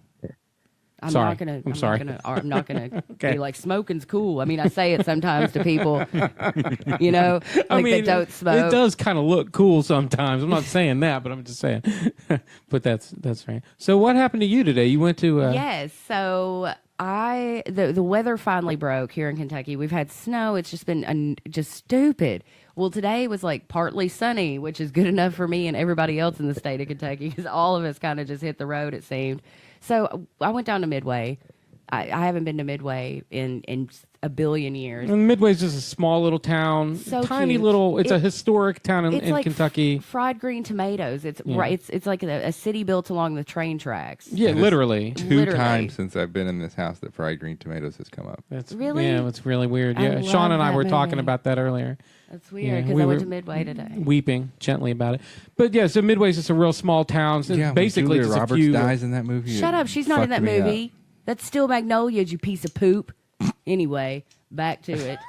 [SPEAKER 2] I'm
[SPEAKER 3] Sorry.
[SPEAKER 2] not gonna.
[SPEAKER 3] I'm sorry.
[SPEAKER 2] I'm not gonna
[SPEAKER 3] Okay.
[SPEAKER 2] be like smoking's cool. I mean, I say it sometimes to people, like they don't smoke.
[SPEAKER 3] It does kind of look cool sometimes. I'm not saying that, but I'm just saying. But that's right. So what happened to you today? You went to
[SPEAKER 2] Yes. So the weather finally broke here in Kentucky. We've had snow. It's just been just stupid. Well, today was like partly sunny, which is good enough for me and everybody else in the state of Kentucky because all of us kind of just hit the road, it seemed. So I went down to Midway. I haven't been to Midway in a billion years.
[SPEAKER 3] And Midway's just a small little town,
[SPEAKER 2] So
[SPEAKER 3] tiny
[SPEAKER 2] cute.
[SPEAKER 3] little. It's a historic town
[SPEAKER 2] It's
[SPEAKER 3] in
[SPEAKER 2] like
[SPEAKER 3] Kentucky.
[SPEAKER 2] fried green tomatoes. It's
[SPEAKER 3] Yeah.
[SPEAKER 2] right. It's like a city built along the train tracks.
[SPEAKER 3] Yeah,
[SPEAKER 4] It is
[SPEAKER 3] literally.
[SPEAKER 4] Two
[SPEAKER 2] Literally.
[SPEAKER 4] times since I've been in this house that fried green tomatoes has come up.
[SPEAKER 3] That's
[SPEAKER 2] Really?
[SPEAKER 3] Yeah, it's really weird.
[SPEAKER 2] I
[SPEAKER 3] Yeah,
[SPEAKER 2] love
[SPEAKER 3] Sean and I
[SPEAKER 2] that
[SPEAKER 3] were talking
[SPEAKER 2] movie.
[SPEAKER 3] about that earlier.
[SPEAKER 2] That's weird
[SPEAKER 3] Yeah,
[SPEAKER 2] because
[SPEAKER 3] we
[SPEAKER 2] I went
[SPEAKER 3] were
[SPEAKER 2] to Midway today.
[SPEAKER 3] Weeping gently about it. But yeah, so Midway's just a real small town. So
[SPEAKER 4] Yeah,
[SPEAKER 3] basically
[SPEAKER 4] when
[SPEAKER 3] just
[SPEAKER 4] Julia
[SPEAKER 3] a
[SPEAKER 4] Roberts
[SPEAKER 3] few.
[SPEAKER 4] dies in that movie.
[SPEAKER 2] Shut
[SPEAKER 4] it
[SPEAKER 2] up. She's not in that
[SPEAKER 4] fucked me up.
[SPEAKER 2] movie. That's still Magnolias, you piece of poop. Anyway, back to it.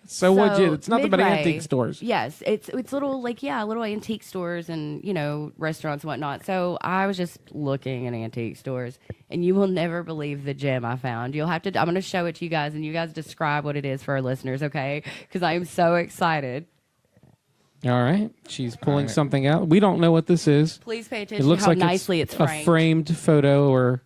[SPEAKER 3] So what? It's nothing but
[SPEAKER 2] Midway,
[SPEAKER 3] antique stores.
[SPEAKER 2] Yes, it's little little antique stores and restaurants and whatnot. So I was just looking at antique stores, and you will never believe the gem I found. You'll have to. I'm going to show it to you guys, and you guys describe what it is for our listeners, okay? Because I am so excited.
[SPEAKER 3] All right, she's pulling something out. We don't know what this is.
[SPEAKER 2] Please pay
[SPEAKER 3] It
[SPEAKER 2] attention
[SPEAKER 3] looks
[SPEAKER 2] to how
[SPEAKER 3] like
[SPEAKER 2] nicely it's framed.
[SPEAKER 3] a framed photo or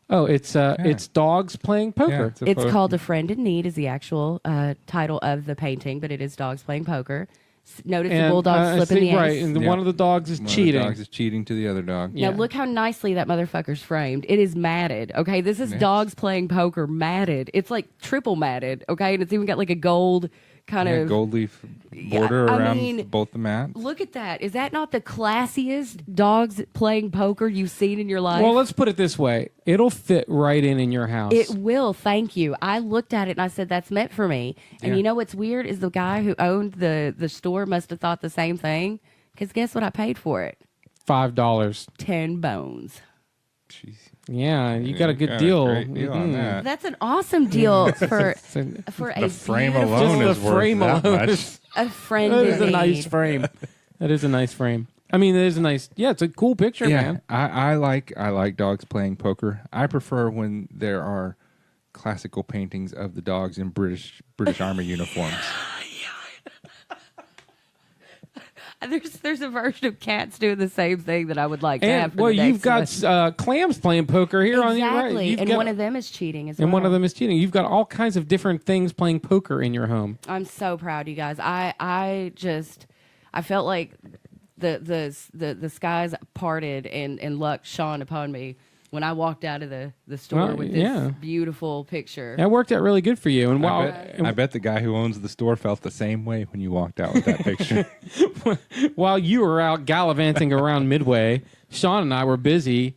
[SPEAKER 3] Oh, it's dogs playing poker.
[SPEAKER 2] It's called A Friend in Need is the actual title of the painting, but it is dogs playing poker. Notice the bulldog slipping the ace.
[SPEAKER 3] Right, and
[SPEAKER 4] Yep.
[SPEAKER 3] one of the dogs is
[SPEAKER 4] One
[SPEAKER 3] cheating.
[SPEAKER 4] Of the dogs is cheating to the other dog.
[SPEAKER 3] Yeah.
[SPEAKER 2] Now look how nicely that motherfucker's framed. It is matted. Okay, this is dogs playing poker matted. It's like triple matted. Okay, and it's even got like a gold kind of
[SPEAKER 4] Gold leaf border
[SPEAKER 2] I
[SPEAKER 4] around
[SPEAKER 2] mean,
[SPEAKER 4] both the mats.
[SPEAKER 2] Look at that. Is that not the classiest dogs playing poker you've seen in your life?
[SPEAKER 3] Well, let's put it this way: it'll fit right in your house.
[SPEAKER 2] It will. Thank you. I looked at it and I said, "That's meant for me." And
[SPEAKER 4] Yeah.
[SPEAKER 2] you know what's weird is the guy who owned the store must have thought the same thing. Because guess what I paid for it?
[SPEAKER 3] $5.
[SPEAKER 2] 10 bones.
[SPEAKER 4] Jeez.
[SPEAKER 3] Yeah, you got a good
[SPEAKER 4] Got
[SPEAKER 3] deal.
[SPEAKER 4] great deal on
[SPEAKER 3] Mhm.
[SPEAKER 4] that.
[SPEAKER 2] That's an awesome deal for
[SPEAKER 3] So-
[SPEAKER 2] for a
[SPEAKER 4] The frame
[SPEAKER 2] beautiful-
[SPEAKER 4] alone
[SPEAKER 3] Just
[SPEAKER 4] is
[SPEAKER 3] the
[SPEAKER 4] worth
[SPEAKER 3] frame
[SPEAKER 4] that
[SPEAKER 3] alone
[SPEAKER 4] much.
[SPEAKER 3] is-
[SPEAKER 2] a friend
[SPEAKER 3] That
[SPEAKER 2] in
[SPEAKER 3] is a nice
[SPEAKER 2] need.
[SPEAKER 3] frame. That is a nice frame. I mean, it is a nice. Yeah, it's a cool picture,
[SPEAKER 4] Yeah,
[SPEAKER 3] man.
[SPEAKER 4] I like dogs playing poker. I prefer when there are classical paintings of the dogs in British Army uniforms.
[SPEAKER 2] There's a version of cats doing the same thing that I would like to have.
[SPEAKER 3] And
[SPEAKER 2] For
[SPEAKER 3] well,
[SPEAKER 2] the
[SPEAKER 3] you've
[SPEAKER 2] next
[SPEAKER 3] got
[SPEAKER 2] one.
[SPEAKER 3] clams playing poker here on your right.
[SPEAKER 2] Exactly,
[SPEAKER 3] You've
[SPEAKER 2] and
[SPEAKER 3] got-
[SPEAKER 2] one of them is cheating as well.
[SPEAKER 3] and one of them is cheating. You've got all kinds of different things playing poker in your home.
[SPEAKER 2] I'm so proud, you guys. I felt like the skies parted and luck shone upon me when I walked out of the store
[SPEAKER 3] Well,
[SPEAKER 2] with this
[SPEAKER 3] yeah.
[SPEAKER 2] beautiful picture.
[SPEAKER 3] That worked out really good for you. And while
[SPEAKER 4] I bet the guy who owns the store felt the same way when you walked out with that picture.
[SPEAKER 3] while you were out gallivanting around Midway, Sean and I were busy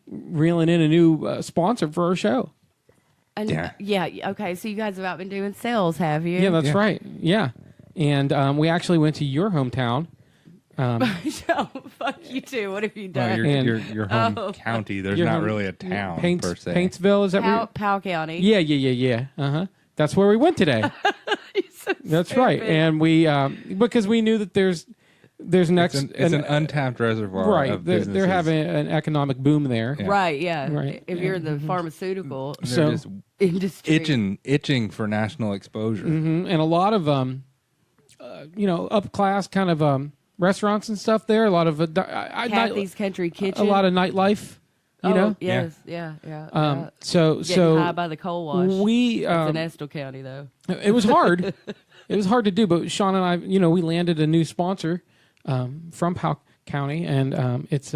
[SPEAKER 3] reeling in a new sponsor for our show.
[SPEAKER 2] And,
[SPEAKER 4] Yeah.
[SPEAKER 2] okay, so you guys have out been doing sales, have you?
[SPEAKER 3] Yeah, that's
[SPEAKER 4] Yeah.
[SPEAKER 3] right. Yeah, and we actually went to your hometown.
[SPEAKER 2] Oh, fuck you too. What have you
[SPEAKER 4] Well,
[SPEAKER 2] done?
[SPEAKER 3] And-
[SPEAKER 4] your home
[SPEAKER 2] Oh.
[SPEAKER 4] county. There's
[SPEAKER 3] Your
[SPEAKER 4] not
[SPEAKER 3] home-
[SPEAKER 4] really a town
[SPEAKER 3] Paints,
[SPEAKER 4] per se.
[SPEAKER 3] Paintsville, is that where?
[SPEAKER 2] Powell County.
[SPEAKER 3] Yeah. That's where we went today.
[SPEAKER 2] So
[SPEAKER 3] That's right.
[SPEAKER 2] stupid.
[SPEAKER 3] And we because we knew that there's an
[SPEAKER 4] It's an untapped reservoir.
[SPEAKER 3] right.
[SPEAKER 4] Of
[SPEAKER 3] They're
[SPEAKER 4] businesses.
[SPEAKER 3] having an economic boom there.
[SPEAKER 4] Yeah.
[SPEAKER 2] Right, yeah.
[SPEAKER 3] Right.
[SPEAKER 2] If you're in the pharmaceutical
[SPEAKER 4] They're
[SPEAKER 3] So-
[SPEAKER 4] just
[SPEAKER 2] industry.
[SPEAKER 4] itching for national exposure.
[SPEAKER 3] And a lot of up class kind of restaurants and stuff there. A lot of
[SPEAKER 2] Kathy's Country Kitchen.
[SPEAKER 3] a lot of nightlife. You know.
[SPEAKER 2] Yes, yeah.
[SPEAKER 3] So
[SPEAKER 2] Getting high by the coal wash.
[SPEAKER 3] we
[SPEAKER 2] It's in Estill County, though.
[SPEAKER 3] it was hard. It was hard to do, but Sean and I, we landed a new sponsor from Powell County, and it's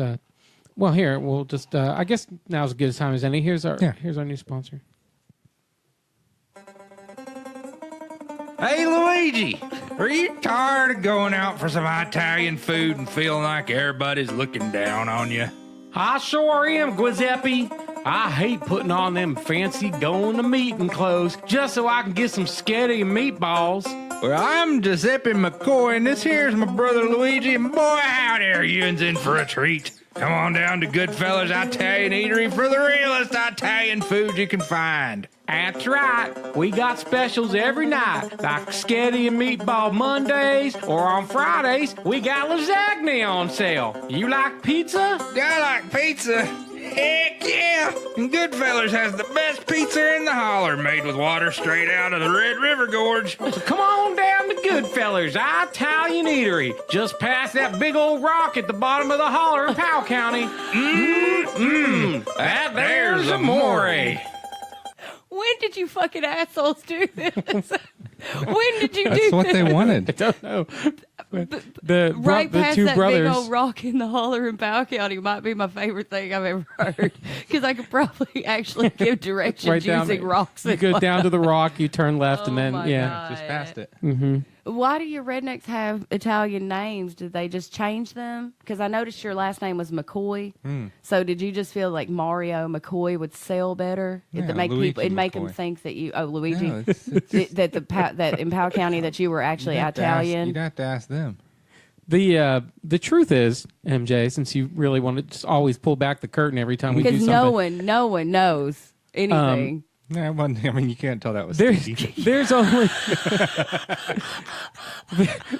[SPEAKER 3] well, here we'll just. I guess now's as good a time as any. Here's our new sponsor.
[SPEAKER 6] Hey, Luigi, are you tired of going out for some Italian food and feeling like everybody's looking down on you?
[SPEAKER 3] I sure am, Giuseppe. I hate putting on them fancy going to meeting clothes just so I can get some spaghetti and meatballs.
[SPEAKER 6] Well, I'm Giuseppe McCoy, and this here's my brother Luigi, and boy, howdy, are you in for a treat. Come on down to Goodfellas Italian Eatery for the realest Italian food you can find.
[SPEAKER 3] That's right. We got specials every night, like spaghetti and meatball Mondays, or on Fridays, we got lasagna on sale. You like pizza?
[SPEAKER 6] I like pizza. Heck yeah! And Goodfellas has the best pizza in the holler, made with water straight out of the Red River Gorge.
[SPEAKER 3] So come on down to Goodfellas Italian Eatery, just past that big old rock at the bottom of the holler in Powell County. That there's amore.
[SPEAKER 2] When did you fucking assholes do this? When did you do
[SPEAKER 4] That's what
[SPEAKER 2] this?
[SPEAKER 4] they wanted.
[SPEAKER 3] Don't know.
[SPEAKER 2] Right
[SPEAKER 3] the
[SPEAKER 2] past
[SPEAKER 3] two
[SPEAKER 2] that
[SPEAKER 3] brothers.
[SPEAKER 2] big old rock in the holler in Powell County might be my favorite thing I've ever heard. Because I could probably actually give directions
[SPEAKER 3] right down,
[SPEAKER 2] using rocks.
[SPEAKER 3] You
[SPEAKER 2] and
[SPEAKER 3] go
[SPEAKER 2] whatnot.
[SPEAKER 3] down to the rock, you turn left,
[SPEAKER 2] Oh
[SPEAKER 3] and then
[SPEAKER 2] my
[SPEAKER 3] yeah.
[SPEAKER 2] God.
[SPEAKER 4] Just past it.
[SPEAKER 2] Why do your rednecks have Italian names? Did they just change them? Because I noticed your last name was McCoy. So did you just feel like Mario McCoy would sell better?
[SPEAKER 4] Yeah,
[SPEAKER 2] It'd make
[SPEAKER 4] Luigi
[SPEAKER 2] people. It'd make them
[SPEAKER 4] McCoy.
[SPEAKER 2] think that you. Oh, Luigi.
[SPEAKER 4] No, it's
[SPEAKER 2] that in Powell County that you were actually
[SPEAKER 4] you'd have to ask-
[SPEAKER 2] Italian.
[SPEAKER 4] You'd have to ask them.
[SPEAKER 3] The truth is, MJ, since you really want to just always pull back the curtain every time we do
[SPEAKER 2] Because
[SPEAKER 3] something.
[SPEAKER 2] no one knows anything.
[SPEAKER 4] Yeah, well, I mean, you can't tell that was Stevie.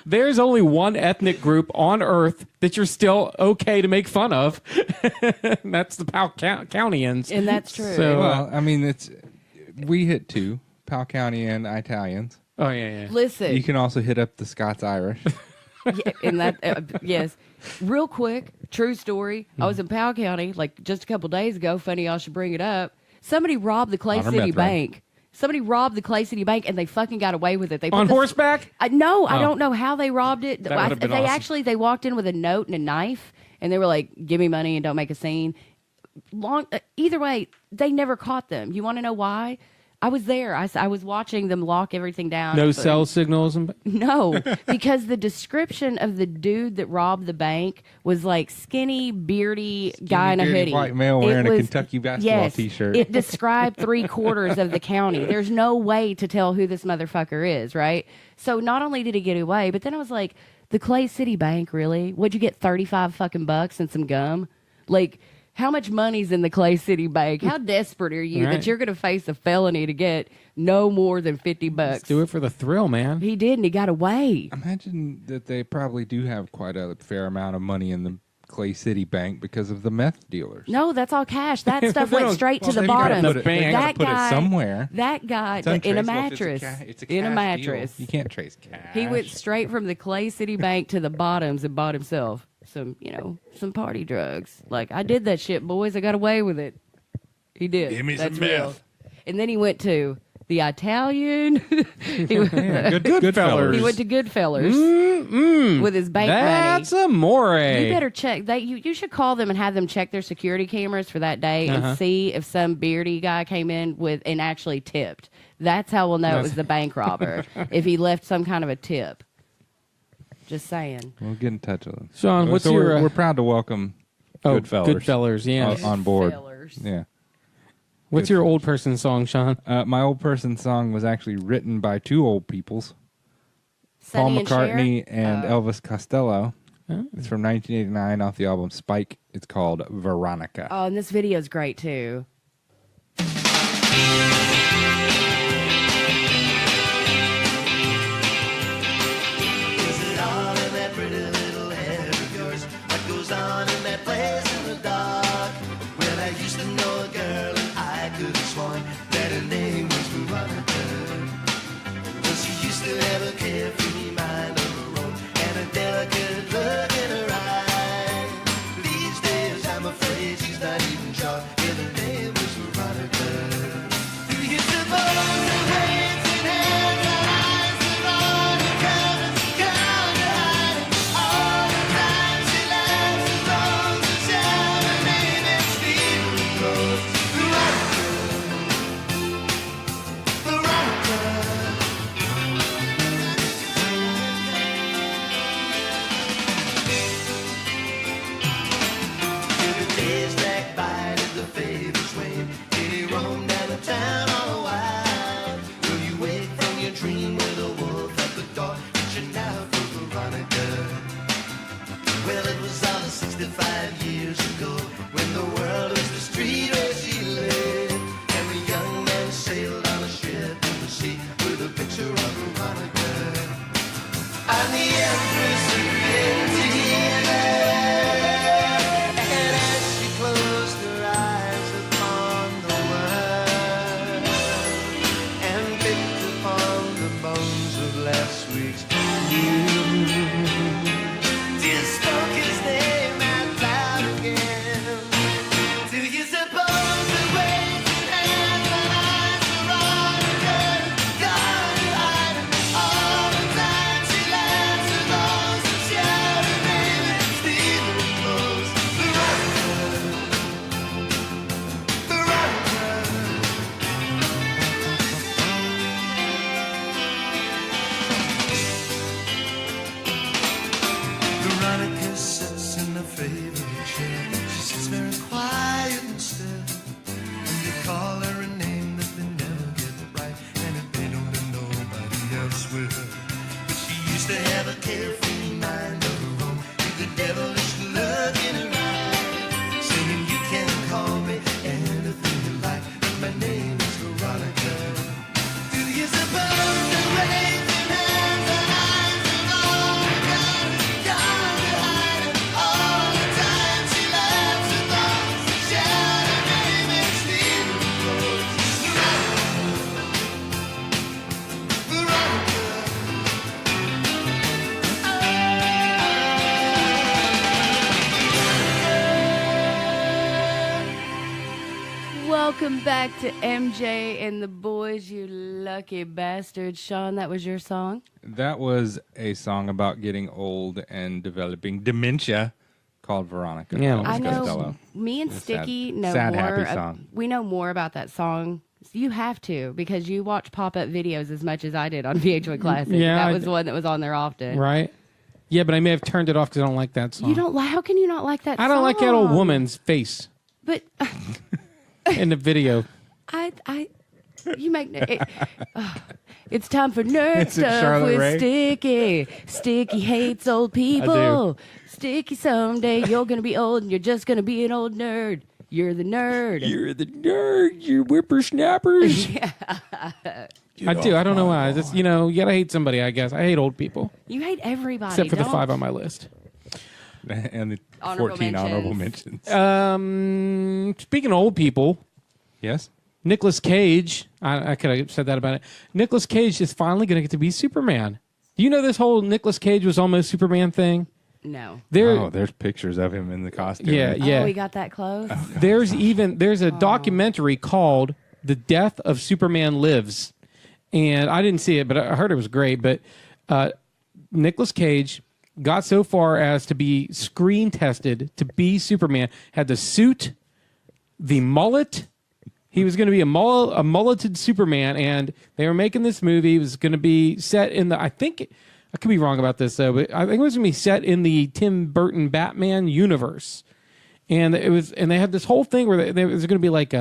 [SPEAKER 3] There's only one ethnic group on Earth that you're still okay to make fun of. And that's the Powell Countyans.
[SPEAKER 2] And that's true.
[SPEAKER 3] So,
[SPEAKER 4] Well, I mean, we hit two, Powell County and Italians.
[SPEAKER 3] oh yeah.
[SPEAKER 2] Listen,
[SPEAKER 4] You can also hit up the Scots Irish.
[SPEAKER 2] Yeah, in that, yes. Real quick, true story. I was in Powell County like just a couple days ago. Funny y'all should bring it up. Somebody robbed the Clay
[SPEAKER 4] On our
[SPEAKER 2] City
[SPEAKER 4] meth run.
[SPEAKER 2] Bank. Somebody robbed the Clay City Bank and they fucking got away with it. They put
[SPEAKER 3] On
[SPEAKER 2] the-
[SPEAKER 3] horseback?
[SPEAKER 2] No, I
[SPEAKER 3] Oh.
[SPEAKER 2] don't know how they robbed it.
[SPEAKER 3] That would've been
[SPEAKER 2] they
[SPEAKER 3] awesome.
[SPEAKER 2] actually they walked in with a note and a knife and they were like, "Give me money and don't make a scene." Either way, they never caught them. You want to know why? I was there. I was watching them lock everything down.
[SPEAKER 3] No
[SPEAKER 2] and-
[SPEAKER 3] cell signals. And
[SPEAKER 2] No, because the description of the dude that robbed the bank was like skinny, beardy guy in a
[SPEAKER 4] beardy
[SPEAKER 2] hoodie.
[SPEAKER 4] white male
[SPEAKER 2] It
[SPEAKER 4] wearing a
[SPEAKER 2] was-
[SPEAKER 4] Kentucky basketball
[SPEAKER 2] yes,
[SPEAKER 4] t-shirt.
[SPEAKER 2] It described 3/4 of the county. There's no way to tell who this motherfucker is, right? So not only did he get away, but then I was like, the Clay City Bank, really? What'd you get, 35 fucking bucks and some gum? Like, how much money's in the Clay City Bank? How desperate are you
[SPEAKER 3] Right.
[SPEAKER 2] that you're going to face a felony to get no more than 50 bucks?
[SPEAKER 3] let's do it for the thrill, man.
[SPEAKER 2] He did, and he got away.
[SPEAKER 4] Imagine that they probably do have quite a fair amount of money in the Clay City Bank because of the meth dealers.
[SPEAKER 2] No, that's all cash. That stuff
[SPEAKER 3] They
[SPEAKER 2] went
[SPEAKER 3] don't-
[SPEAKER 2] straight to
[SPEAKER 4] Well,
[SPEAKER 2] the
[SPEAKER 4] then you gotta
[SPEAKER 2] bottom.
[SPEAKER 4] put it- then you gotta
[SPEAKER 2] That
[SPEAKER 4] put it
[SPEAKER 2] guy
[SPEAKER 4] somewhere.
[SPEAKER 2] That guy
[SPEAKER 4] It's
[SPEAKER 2] in a
[SPEAKER 4] untraceable if
[SPEAKER 2] mattress.
[SPEAKER 4] it's a
[SPEAKER 2] In a
[SPEAKER 4] cash
[SPEAKER 2] mattress.
[SPEAKER 4] deal. You can't trace cash.
[SPEAKER 2] He went straight from the Clay City Bank to the bottoms and bought himself some party drugs. Like, I did that shit, boys. I got away with it. He did.
[SPEAKER 1] Give me
[SPEAKER 2] That's
[SPEAKER 1] some
[SPEAKER 2] real.
[SPEAKER 1] meth.
[SPEAKER 2] And then he went to the Italian. he, went,
[SPEAKER 3] Good fellers.
[SPEAKER 2] he went to Goodfellas with his bank money.
[SPEAKER 3] That's amore.
[SPEAKER 2] You better check that. You should call them and have them check their security cameras for that day and see if some beardy guy came in with and actually tipped. That's how we'll know it was the bank robber if he left some kind of a tip. Just saying.
[SPEAKER 4] We'll get in touch with them.
[SPEAKER 3] Sean, what's
[SPEAKER 4] so
[SPEAKER 3] your,
[SPEAKER 4] we're proud to welcome Goodfellas.
[SPEAKER 3] Goodfellas, yeah.
[SPEAKER 4] On board.
[SPEAKER 2] Fellers.
[SPEAKER 4] Yeah.
[SPEAKER 3] What's your old person song, Sean?
[SPEAKER 4] My old person song was actually written by two old peoples, Paul
[SPEAKER 2] Sonny and Cher?
[SPEAKER 4] McCartney and
[SPEAKER 2] Oh.
[SPEAKER 4] Elvis Costello. It's from 1989 off the album Spike. It's called Veronica.
[SPEAKER 2] Oh, and this video is great too.
[SPEAKER 7] Is it all in that pretty little head of yours? What goes on in that place in the dark? Well, I used to know a girl and I could have sworn that her name was Veronica. Well, she used to have a carefree mind of her own and a delicate look in her eye. These days, I'm afraid she's not even sure if her name was Veronica. You used to both her hands and hands, her eyes and on her covers, come to hide. All the time she laughs and rolls and shouts her name and sleep close. Veronica, Veronica.
[SPEAKER 2] Welcome back to MJ and the Boys, you lucky bastard. Sean, that was your song?
[SPEAKER 4] That was a song about getting old and developing dementia called Veronica.
[SPEAKER 3] Yeah,
[SPEAKER 2] I
[SPEAKER 4] Elvis
[SPEAKER 2] know
[SPEAKER 4] Costello.
[SPEAKER 2] me and
[SPEAKER 4] It's a
[SPEAKER 2] Sticky know
[SPEAKER 4] sad,
[SPEAKER 2] more.
[SPEAKER 4] happy song.
[SPEAKER 2] We know more about that song. You have to, because you watch pop-up videos as much as I did on VH1 Classic.
[SPEAKER 3] Yeah,
[SPEAKER 2] that
[SPEAKER 3] I
[SPEAKER 2] was the one that was on there often.
[SPEAKER 3] Right? Yeah, but I may have turned it off because I don't like that song.
[SPEAKER 2] You don't like? How can you not like that?
[SPEAKER 3] I don't like that old
[SPEAKER 2] song?
[SPEAKER 3] woman's face
[SPEAKER 2] But
[SPEAKER 3] in the video.
[SPEAKER 2] you make it. It's time for nerd
[SPEAKER 4] Is it
[SPEAKER 2] stuff
[SPEAKER 4] Charlotte
[SPEAKER 2] with
[SPEAKER 4] Rae?
[SPEAKER 2] Sticky. Sticky hates old people. Sticky, someday you're gonna be old and you're just gonna be an old nerd. You're the nerd.
[SPEAKER 3] You're the nerd. You whippersnappers. I do. I don't know why. Just, you gotta hate somebody, I guess. I hate old people.
[SPEAKER 2] You hate everybody.
[SPEAKER 3] Except for the
[SPEAKER 2] Don't-
[SPEAKER 3] 5 on my list.
[SPEAKER 4] And the
[SPEAKER 2] Honorable
[SPEAKER 4] 14 honorable
[SPEAKER 2] mentions.
[SPEAKER 4] mentions.
[SPEAKER 3] Speaking of old people,
[SPEAKER 4] Yes?
[SPEAKER 3] Nicolas Cage, I could have said that about it. Nicolas Cage is finally going to get to be Superman. Do you know this whole Nicolas Cage was almost Superman thing?
[SPEAKER 2] No.
[SPEAKER 4] There's pictures of him in the costume.
[SPEAKER 3] Yeah, yeah.
[SPEAKER 2] Oh, we got that close.
[SPEAKER 3] There's a documentary called "The Death of Superman Lives," and I didn't see it, but I heard it was great. But Nicolas Cage got so far as to be screen tested to be Superman. Had the suit, the mullet. He was going to be a mulleted Superman, and they were making this movie. It was going to be set in the. I could be wrong about this though, but I think it was going to be set in the Tim Burton Batman universe. And they had this whole thing where there was going to be like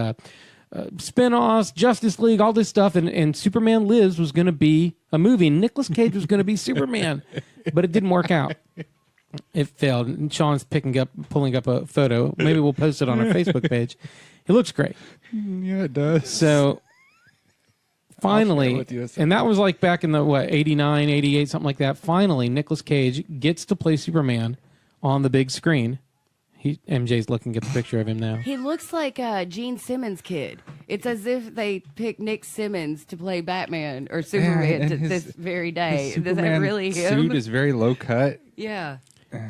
[SPEAKER 3] spin-offs, Justice League, all this stuff, and Superman Lives was going to be a movie. Nicolas Cage was going to be Superman, but it didn't work out. It failed. And Sean's pulling up a photo. Maybe we'll post it on our Facebook page. It looks great.
[SPEAKER 4] Yeah, it does.
[SPEAKER 3] So finally,
[SPEAKER 4] with you a second.
[SPEAKER 3] and that was like back in the 89, 88, something like that. Finally, Nicolas Cage gets to play Superman on the big screen. MJ's looking at the picture of him now.
[SPEAKER 2] He looks like Gene Simmons' kid. It's as if they picked Nick Simmons to play Batman or Superman
[SPEAKER 4] and
[SPEAKER 2] to
[SPEAKER 4] his-
[SPEAKER 2] this very day.
[SPEAKER 4] His
[SPEAKER 2] Is that
[SPEAKER 4] Superman
[SPEAKER 2] really him?
[SPEAKER 4] suit is very low cut.
[SPEAKER 2] Yeah.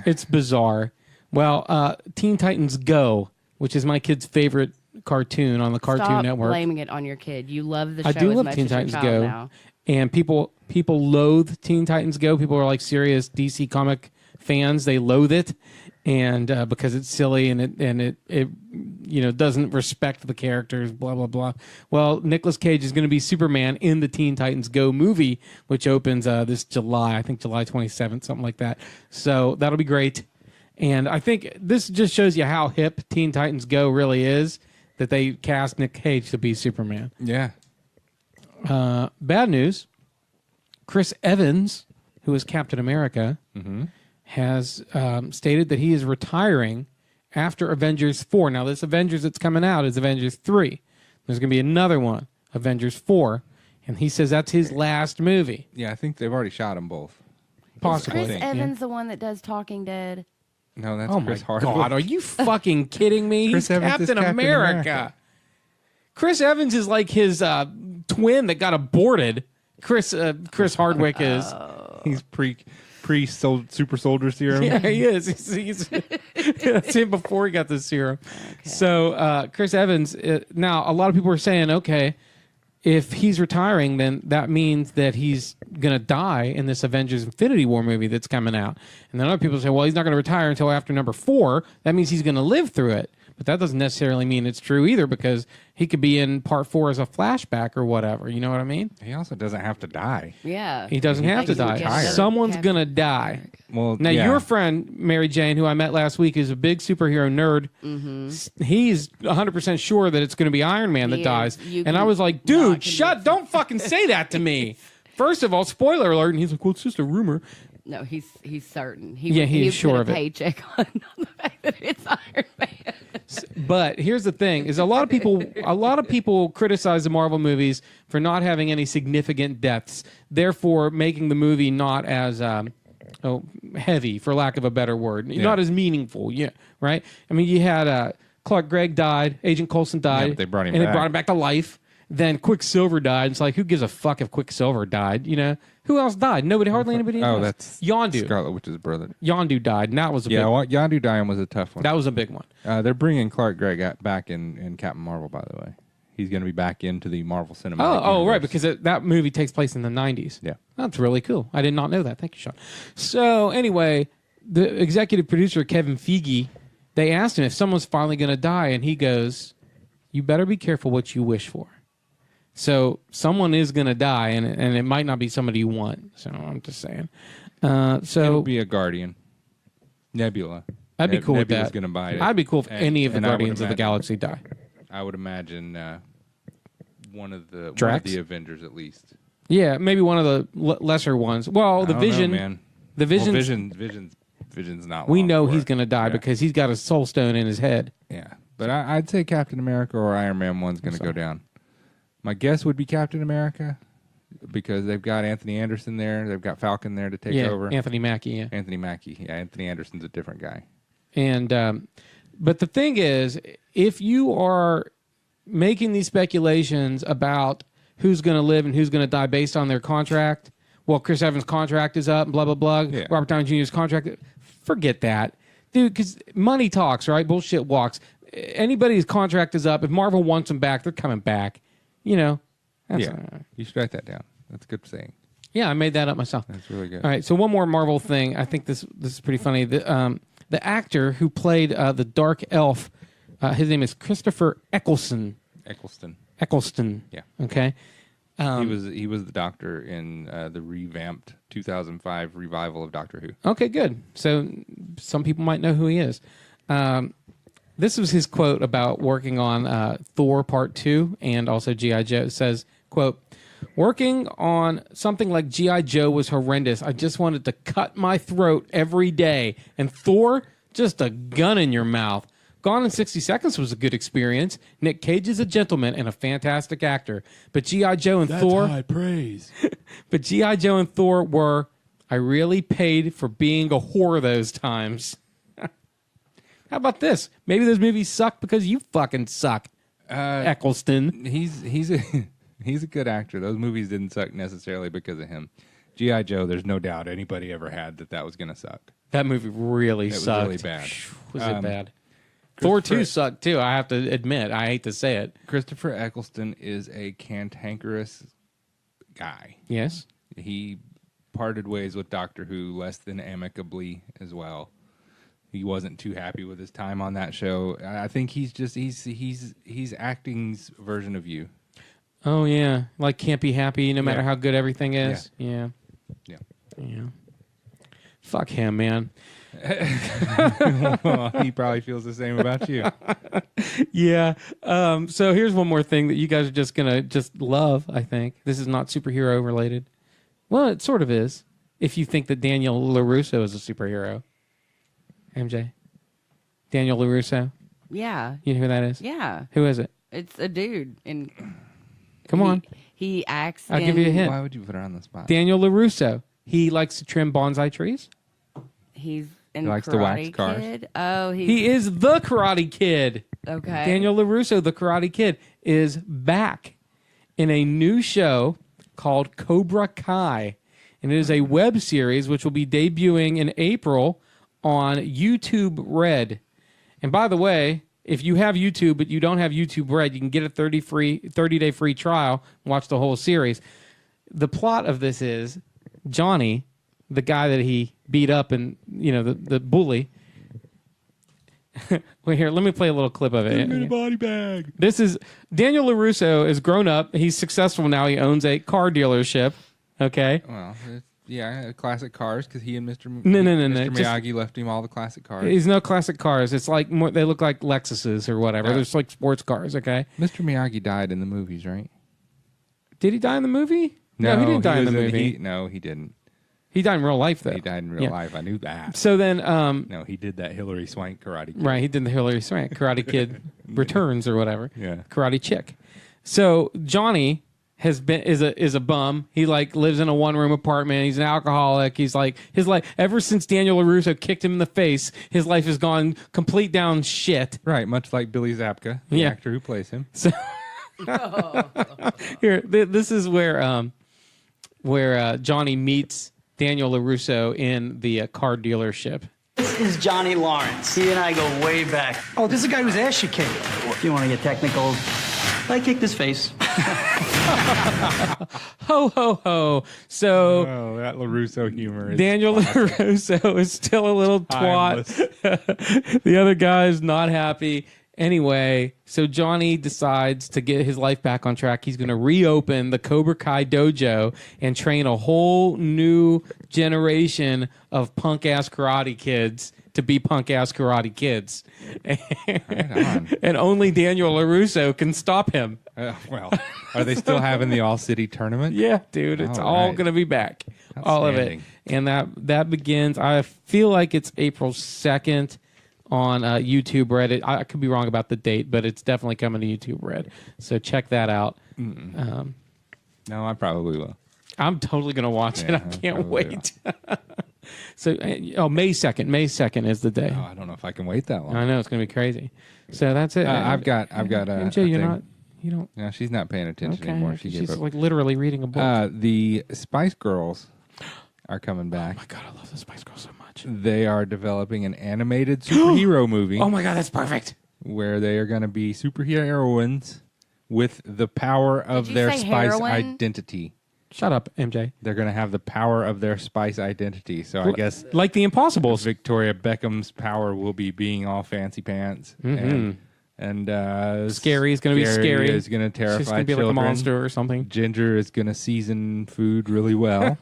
[SPEAKER 3] It's bizarre. Well, Teen Titans Go, which is my kid's favorite cartoon on the Cartoon
[SPEAKER 2] Stop
[SPEAKER 3] Network.
[SPEAKER 2] blaming it on your kid. You love the show
[SPEAKER 3] I do
[SPEAKER 2] as
[SPEAKER 3] love
[SPEAKER 2] much
[SPEAKER 3] Teen
[SPEAKER 2] as your
[SPEAKER 3] Titans
[SPEAKER 2] child
[SPEAKER 3] Go,
[SPEAKER 2] now.
[SPEAKER 3] and people loathe Teen Titans Go. People are like serious DC comic fans. They loathe it, and because it's silly and it doesn't respect the characters. Blah blah blah. Well, Nicolas Cage is going to be Superman in the Teen Titans Go movie, which opens this July. I think July 27th, something like that. So that'll be great. And I think this just shows you how hip Teen Titans Go really is, that they cast Nick Cage to be Superman.
[SPEAKER 4] Yeah.
[SPEAKER 3] Bad news. Chris Evans, who is Captain America, has stated that he is retiring after Avengers 4. Now, this Avengers that's coming out is Avengers 3. There's going to be another one, Avengers 4. And he says that's his last movie.
[SPEAKER 4] Yeah, I think they've already shot them both.
[SPEAKER 3] Possibly.
[SPEAKER 2] Is Chris
[SPEAKER 3] Yeah.
[SPEAKER 2] Evans the one that does Talking Dead?
[SPEAKER 4] No, that's
[SPEAKER 3] Oh
[SPEAKER 4] Chris
[SPEAKER 3] my
[SPEAKER 4] Hardwick.
[SPEAKER 3] God, are you fucking kidding me?
[SPEAKER 4] Chris
[SPEAKER 3] He's
[SPEAKER 4] Evans is
[SPEAKER 3] Captain
[SPEAKER 4] Captain
[SPEAKER 3] America.
[SPEAKER 4] America.
[SPEAKER 3] Chris Evans is like his twin that got aborted. Chris Hardwick is.
[SPEAKER 4] He's pre super soldier serum.
[SPEAKER 3] Yeah, he is. He's that's him before he got the serum. So Chris Evans. Now, a lot of people are saying, okay, if he's retiring, then that means that he's going to die in this Avengers Infinity War movie that's coming out. And then other people say, well, he's not going to retire until after number 4. That means he's going to live through it. But that doesn't necessarily mean it's true either, because he could be in part 4 as a flashback or whatever. You know what I mean?
[SPEAKER 4] He also doesn't have to die.
[SPEAKER 2] Yeah.
[SPEAKER 3] He doesn't have to
[SPEAKER 2] Like,
[SPEAKER 3] die.
[SPEAKER 2] he gets
[SPEAKER 3] Someone's
[SPEAKER 2] Captain
[SPEAKER 3] going to die.
[SPEAKER 4] Well,
[SPEAKER 3] Now,
[SPEAKER 4] yeah.
[SPEAKER 3] your friend, Mary Jane, who I met last week, is a big superhero nerd. He's 100% sure that it's going to be Iron Man that
[SPEAKER 2] He is.
[SPEAKER 3] dies.
[SPEAKER 2] You
[SPEAKER 3] And I
[SPEAKER 2] can
[SPEAKER 3] was like,
[SPEAKER 2] not
[SPEAKER 3] dude,
[SPEAKER 2] convince
[SPEAKER 3] don't fucking say that to me. First of all, spoiler alert. And he's like, well, it's just a rumor.
[SPEAKER 2] No, he's certain.
[SPEAKER 3] Yeah, he's
[SPEAKER 2] would
[SPEAKER 3] sure
[SPEAKER 2] put
[SPEAKER 3] of
[SPEAKER 2] a
[SPEAKER 3] it.
[SPEAKER 2] paycheck on the fact that it's Iron Man.
[SPEAKER 3] But here's the thing: is a lot of people criticize the Marvel movies for not having any significant deaths, therefore making the movie not as heavy, for lack of a better word, not as meaningful. Yeah, right. I mean, you had Clark Gregg died, Agent Coulson died,
[SPEAKER 4] but they brought him
[SPEAKER 3] and
[SPEAKER 4] back.
[SPEAKER 3] they brought him back to life. Then Quicksilver died. It's like, who gives a fuck if Quicksilver died? You know, who else died? Nobody, hardly anybody else.
[SPEAKER 4] Oh, that's
[SPEAKER 3] Yondu.
[SPEAKER 4] Scarlet Witch's brother.
[SPEAKER 3] Yondu died, and that was a
[SPEAKER 4] Yeah,
[SPEAKER 3] big
[SPEAKER 4] well, Yondu dying was a tough one.
[SPEAKER 3] that was a big one.
[SPEAKER 4] They're bringing Clark Gregg back in Captain Marvel, by the way. He's going to be back into the Marvel Cinematic
[SPEAKER 3] Oh, right,
[SPEAKER 4] Universe.
[SPEAKER 3] because that movie takes place in the 90s.
[SPEAKER 4] Yeah.
[SPEAKER 3] That's really cool. I did not know that. Thank you, Sean. So, anyway, the executive producer, Kevin Feige, they asked him if someone's finally going to die, and he goes, you better be careful what you wish for. So, someone is going to die, and it might not be somebody you want. So, I'm just saying.
[SPEAKER 4] It'll be a Guardian. Nebula.
[SPEAKER 3] I'd be cool with
[SPEAKER 4] Nebula's
[SPEAKER 3] that.
[SPEAKER 4] going to buy it.
[SPEAKER 3] I'd be cool if any of the
[SPEAKER 4] And I would
[SPEAKER 3] Guardians of the
[SPEAKER 4] imagine-
[SPEAKER 3] Galaxy die.
[SPEAKER 4] I would imagine one of the
[SPEAKER 3] Drax?
[SPEAKER 4] Avengers, at least.
[SPEAKER 3] Yeah, maybe one of the lesser ones. Well, the
[SPEAKER 4] I don't
[SPEAKER 3] Vision.
[SPEAKER 4] know, man.
[SPEAKER 3] The Vision.
[SPEAKER 4] Vision's not.
[SPEAKER 3] We
[SPEAKER 4] long
[SPEAKER 3] know
[SPEAKER 4] for
[SPEAKER 3] he's
[SPEAKER 4] it.
[SPEAKER 3] going to die
[SPEAKER 4] Yeah.
[SPEAKER 3] because he's got a soul stone in his head.
[SPEAKER 4] Yeah, but I'd say Captain America or Iron Man 1's going to go down. My guess would be Captain America because they've got Anthony Anderson there. They've got Falcon there to take over.
[SPEAKER 3] Anthony Mackie, yeah.
[SPEAKER 4] Anthony Mackie. Yeah, Anthony Anderson's a different guy.
[SPEAKER 3] And but the thing is, if you are making these speculations about who's going to live and who's going to die based on their contract, well, Chris Evans' contract is up, blah, blah, blah.
[SPEAKER 4] Yeah.
[SPEAKER 3] Robert Downey Jr.'s contract, forget that. Dude, because money talks, right? Bullshit walks. Anybody's contract is up. If Marvel wants them back, they're coming back. You know. That's
[SPEAKER 4] You should write that down. That's a good saying.
[SPEAKER 3] Yeah, I made that up myself.
[SPEAKER 4] That's really good.
[SPEAKER 3] All right, so one more Marvel thing. I think this is pretty funny. The actor who played the Dark Elf, his name is Christopher Eccleston.
[SPEAKER 4] Eccleston. Yeah.
[SPEAKER 3] Okay.
[SPEAKER 4] He was the Doctor in the revamped 2005 revival of Doctor Who.
[SPEAKER 3] Okay, good. So some people might know who he is. This was his quote about working on Thor Part 2 and also G.I. Joe. It says, quote, working on something like G.I. Joe was horrendous. I just wanted to cut my throat every day. And Thor, just a gun in your mouth. Gone in 60 Seconds was a good experience. Nick Cage is a gentleman and a fantastic actor. But G.I. Joe and Thor...
[SPEAKER 8] high praise.
[SPEAKER 3] But G.I. Joe and Thor were... I really paid for being a whore those times. How about this? Maybe those movies suck because you fucking suck, Eccleston.
[SPEAKER 4] He's a good actor. Those movies didn't suck necessarily because of him. G.I. Joe, there's no doubt anybody ever had that was going to suck.
[SPEAKER 3] That movie really
[SPEAKER 4] It was
[SPEAKER 3] sucked.
[SPEAKER 4] really bad.
[SPEAKER 3] Was it bad? Thor 2 sucked too, I have to admit. I hate to say it.
[SPEAKER 4] Christopher Eccleston is a cantankerous guy.
[SPEAKER 3] Yes.
[SPEAKER 4] He parted ways with Doctor Who less than amicably as well. He wasn't too happy with his time on that show. I think he's acting's version of you.
[SPEAKER 3] Oh yeah, like can't be happy no matter
[SPEAKER 4] Yeah.
[SPEAKER 3] how good everything is. Yeah.
[SPEAKER 4] Yeah.
[SPEAKER 3] Fuck him, man.
[SPEAKER 4] Well, he probably feels the same about you.
[SPEAKER 3] Yeah. So here's one more thing that you guys are just gonna just love. I think this is not superhero related. Well, it sort of is. If you think that Daniel LaRusso is a superhero, MJ, Daniel LaRusso,
[SPEAKER 2] Yeah.
[SPEAKER 3] you know who that is?
[SPEAKER 2] Yeah.
[SPEAKER 3] Who is it?
[SPEAKER 2] It's a dude. And
[SPEAKER 3] Come on,
[SPEAKER 2] He acts
[SPEAKER 3] I'll
[SPEAKER 2] in...
[SPEAKER 3] give you a hint.
[SPEAKER 4] Why would you put her on the spot?
[SPEAKER 3] Daniel LaRusso. He likes to trim bonsai trees.
[SPEAKER 2] He's in
[SPEAKER 4] He likes
[SPEAKER 2] Karate
[SPEAKER 4] to wax cars.
[SPEAKER 2] Kid. Oh,
[SPEAKER 3] He is the Karate Kid.
[SPEAKER 2] Okay.
[SPEAKER 3] Daniel LaRusso, the Karate Kid, is back in a new show called Cobra Kai. And it is a web series which will be debuting in April on YouTube Red. And by the way, if you have YouTube but you don't have YouTube Red, you can get a 30-day free trial and watch the whole series. The plot of this is Johnny, the guy that he beat up and, you know, the bully. Wait, here, let me play a little clip of it.
[SPEAKER 8] Body bag.
[SPEAKER 3] This is Daniel LaRusso is grown up. He's successful now. He owns a car dealership. Okay.
[SPEAKER 4] Well, yeah, classic cars because he and Mr.
[SPEAKER 3] No.
[SPEAKER 4] Mr.
[SPEAKER 3] Just-
[SPEAKER 4] Miyagi left him all the classic cars.
[SPEAKER 3] He's no classic cars. It's like more, they look like Lexuses or whatever.
[SPEAKER 4] Yeah.
[SPEAKER 3] There's like sports cars. Okay.
[SPEAKER 4] Mr. Miyagi died in the movies, right?
[SPEAKER 3] Did he die in the movie? No, he didn't die in the
[SPEAKER 4] was
[SPEAKER 3] movie.
[SPEAKER 4] No, he didn't.
[SPEAKER 3] He died in real life though.
[SPEAKER 4] He died in real
[SPEAKER 3] Yeah.
[SPEAKER 4] life. I knew that.
[SPEAKER 3] So then,
[SPEAKER 4] No, he did that Hillary Swank Karate Kid.
[SPEAKER 3] right, he did the Hillary Swank Karate Kid Returns or whatever.
[SPEAKER 4] Yeah.
[SPEAKER 3] Karate Chick. So Johnny is a bum. He like lives in a one-room apartment. He's an alcoholic. He's like his life ever since Daniel LaRusso kicked him in the face, his life has gone complete down shit.
[SPEAKER 4] Right, much like Billy Zabka, the
[SPEAKER 3] Yeah.
[SPEAKER 4] actor who plays him.
[SPEAKER 3] Here, this is where Johnny meets Daniel LaRusso in the car dealership.
[SPEAKER 8] This is Johnny Lawrence. He and I go way back. Oh, this is a guy whose ass you kicked. If you want to get technical, I kicked his face.
[SPEAKER 3] Ho, ho, ho. So
[SPEAKER 4] Oh, that LaRusso humor is
[SPEAKER 3] Daniel LaRusso is still a little twat. The other guy is not happy. Anyway, so Johnny decides to get his life back on track. He's going to reopen the Cobra Kai dojo and train a whole new generation of punk-ass karate kids to be punk-ass karate kids. And only Daniel LaRusso can stop him.
[SPEAKER 4] well, are they still having the all-city tournament?
[SPEAKER 3] Yeah, dude, it's all
[SPEAKER 4] right.
[SPEAKER 3] going to be back. All of it.
[SPEAKER 4] Outstanding.
[SPEAKER 3] And that begins, I feel like it's April 2nd on YouTube Red. I could be wrong about the date, but it's definitely coming to YouTube Red. So check that out.
[SPEAKER 4] No, I probably will.
[SPEAKER 3] I'm totally going to watch it.
[SPEAKER 4] Yeah,
[SPEAKER 3] I
[SPEAKER 4] I
[SPEAKER 3] can't
[SPEAKER 4] probably
[SPEAKER 3] wait. So, May 2nd. May 2nd is the day.
[SPEAKER 4] Oh, I don't know if I can wait that long.
[SPEAKER 3] I know, it's going to be crazy. So that's it.
[SPEAKER 4] I've got
[SPEAKER 3] MJ,
[SPEAKER 4] a
[SPEAKER 3] you're
[SPEAKER 4] thing.
[SPEAKER 3] not, you don't.
[SPEAKER 4] No, she's not paying attention
[SPEAKER 3] Okay.
[SPEAKER 4] anymore. She
[SPEAKER 3] She's
[SPEAKER 4] gave up.
[SPEAKER 3] like literally reading a book.
[SPEAKER 4] The Spice Girls are coming back.
[SPEAKER 3] Oh my God, I love the Spice Girls so much.
[SPEAKER 4] They are developing an animated superhero movie
[SPEAKER 3] Oh my God, that's perfect.
[SPEAKER 4] where they are going to be superheroines with the power of
[SPEAKER 2] Did you
[SPEAKER 4] their
[SPEAKER 2] say
[SPEAKER 4] spice
[SPEAKER 2] heroin?
[SPEAKER 4] identity.
[SPEAKER 3] Shut up, MJ.
[SPEAKER 4] They're going to have the power of their spice identity. So I guess
[SPEAKER 3] Like the Impossibles.
[SPEAKER 4] Victoria Beckham's power will be being all fancy pants. And
[SPEAKER 3] Scary is gonna be scary.
[SPEAKER 4] is going to terrify
[SPEAKER 3] She's going to be
[SPEAKER 4] children.
[SPEAKER 3] like a monster or something.
[SPEAKER 4] Ginger is going to season food really well.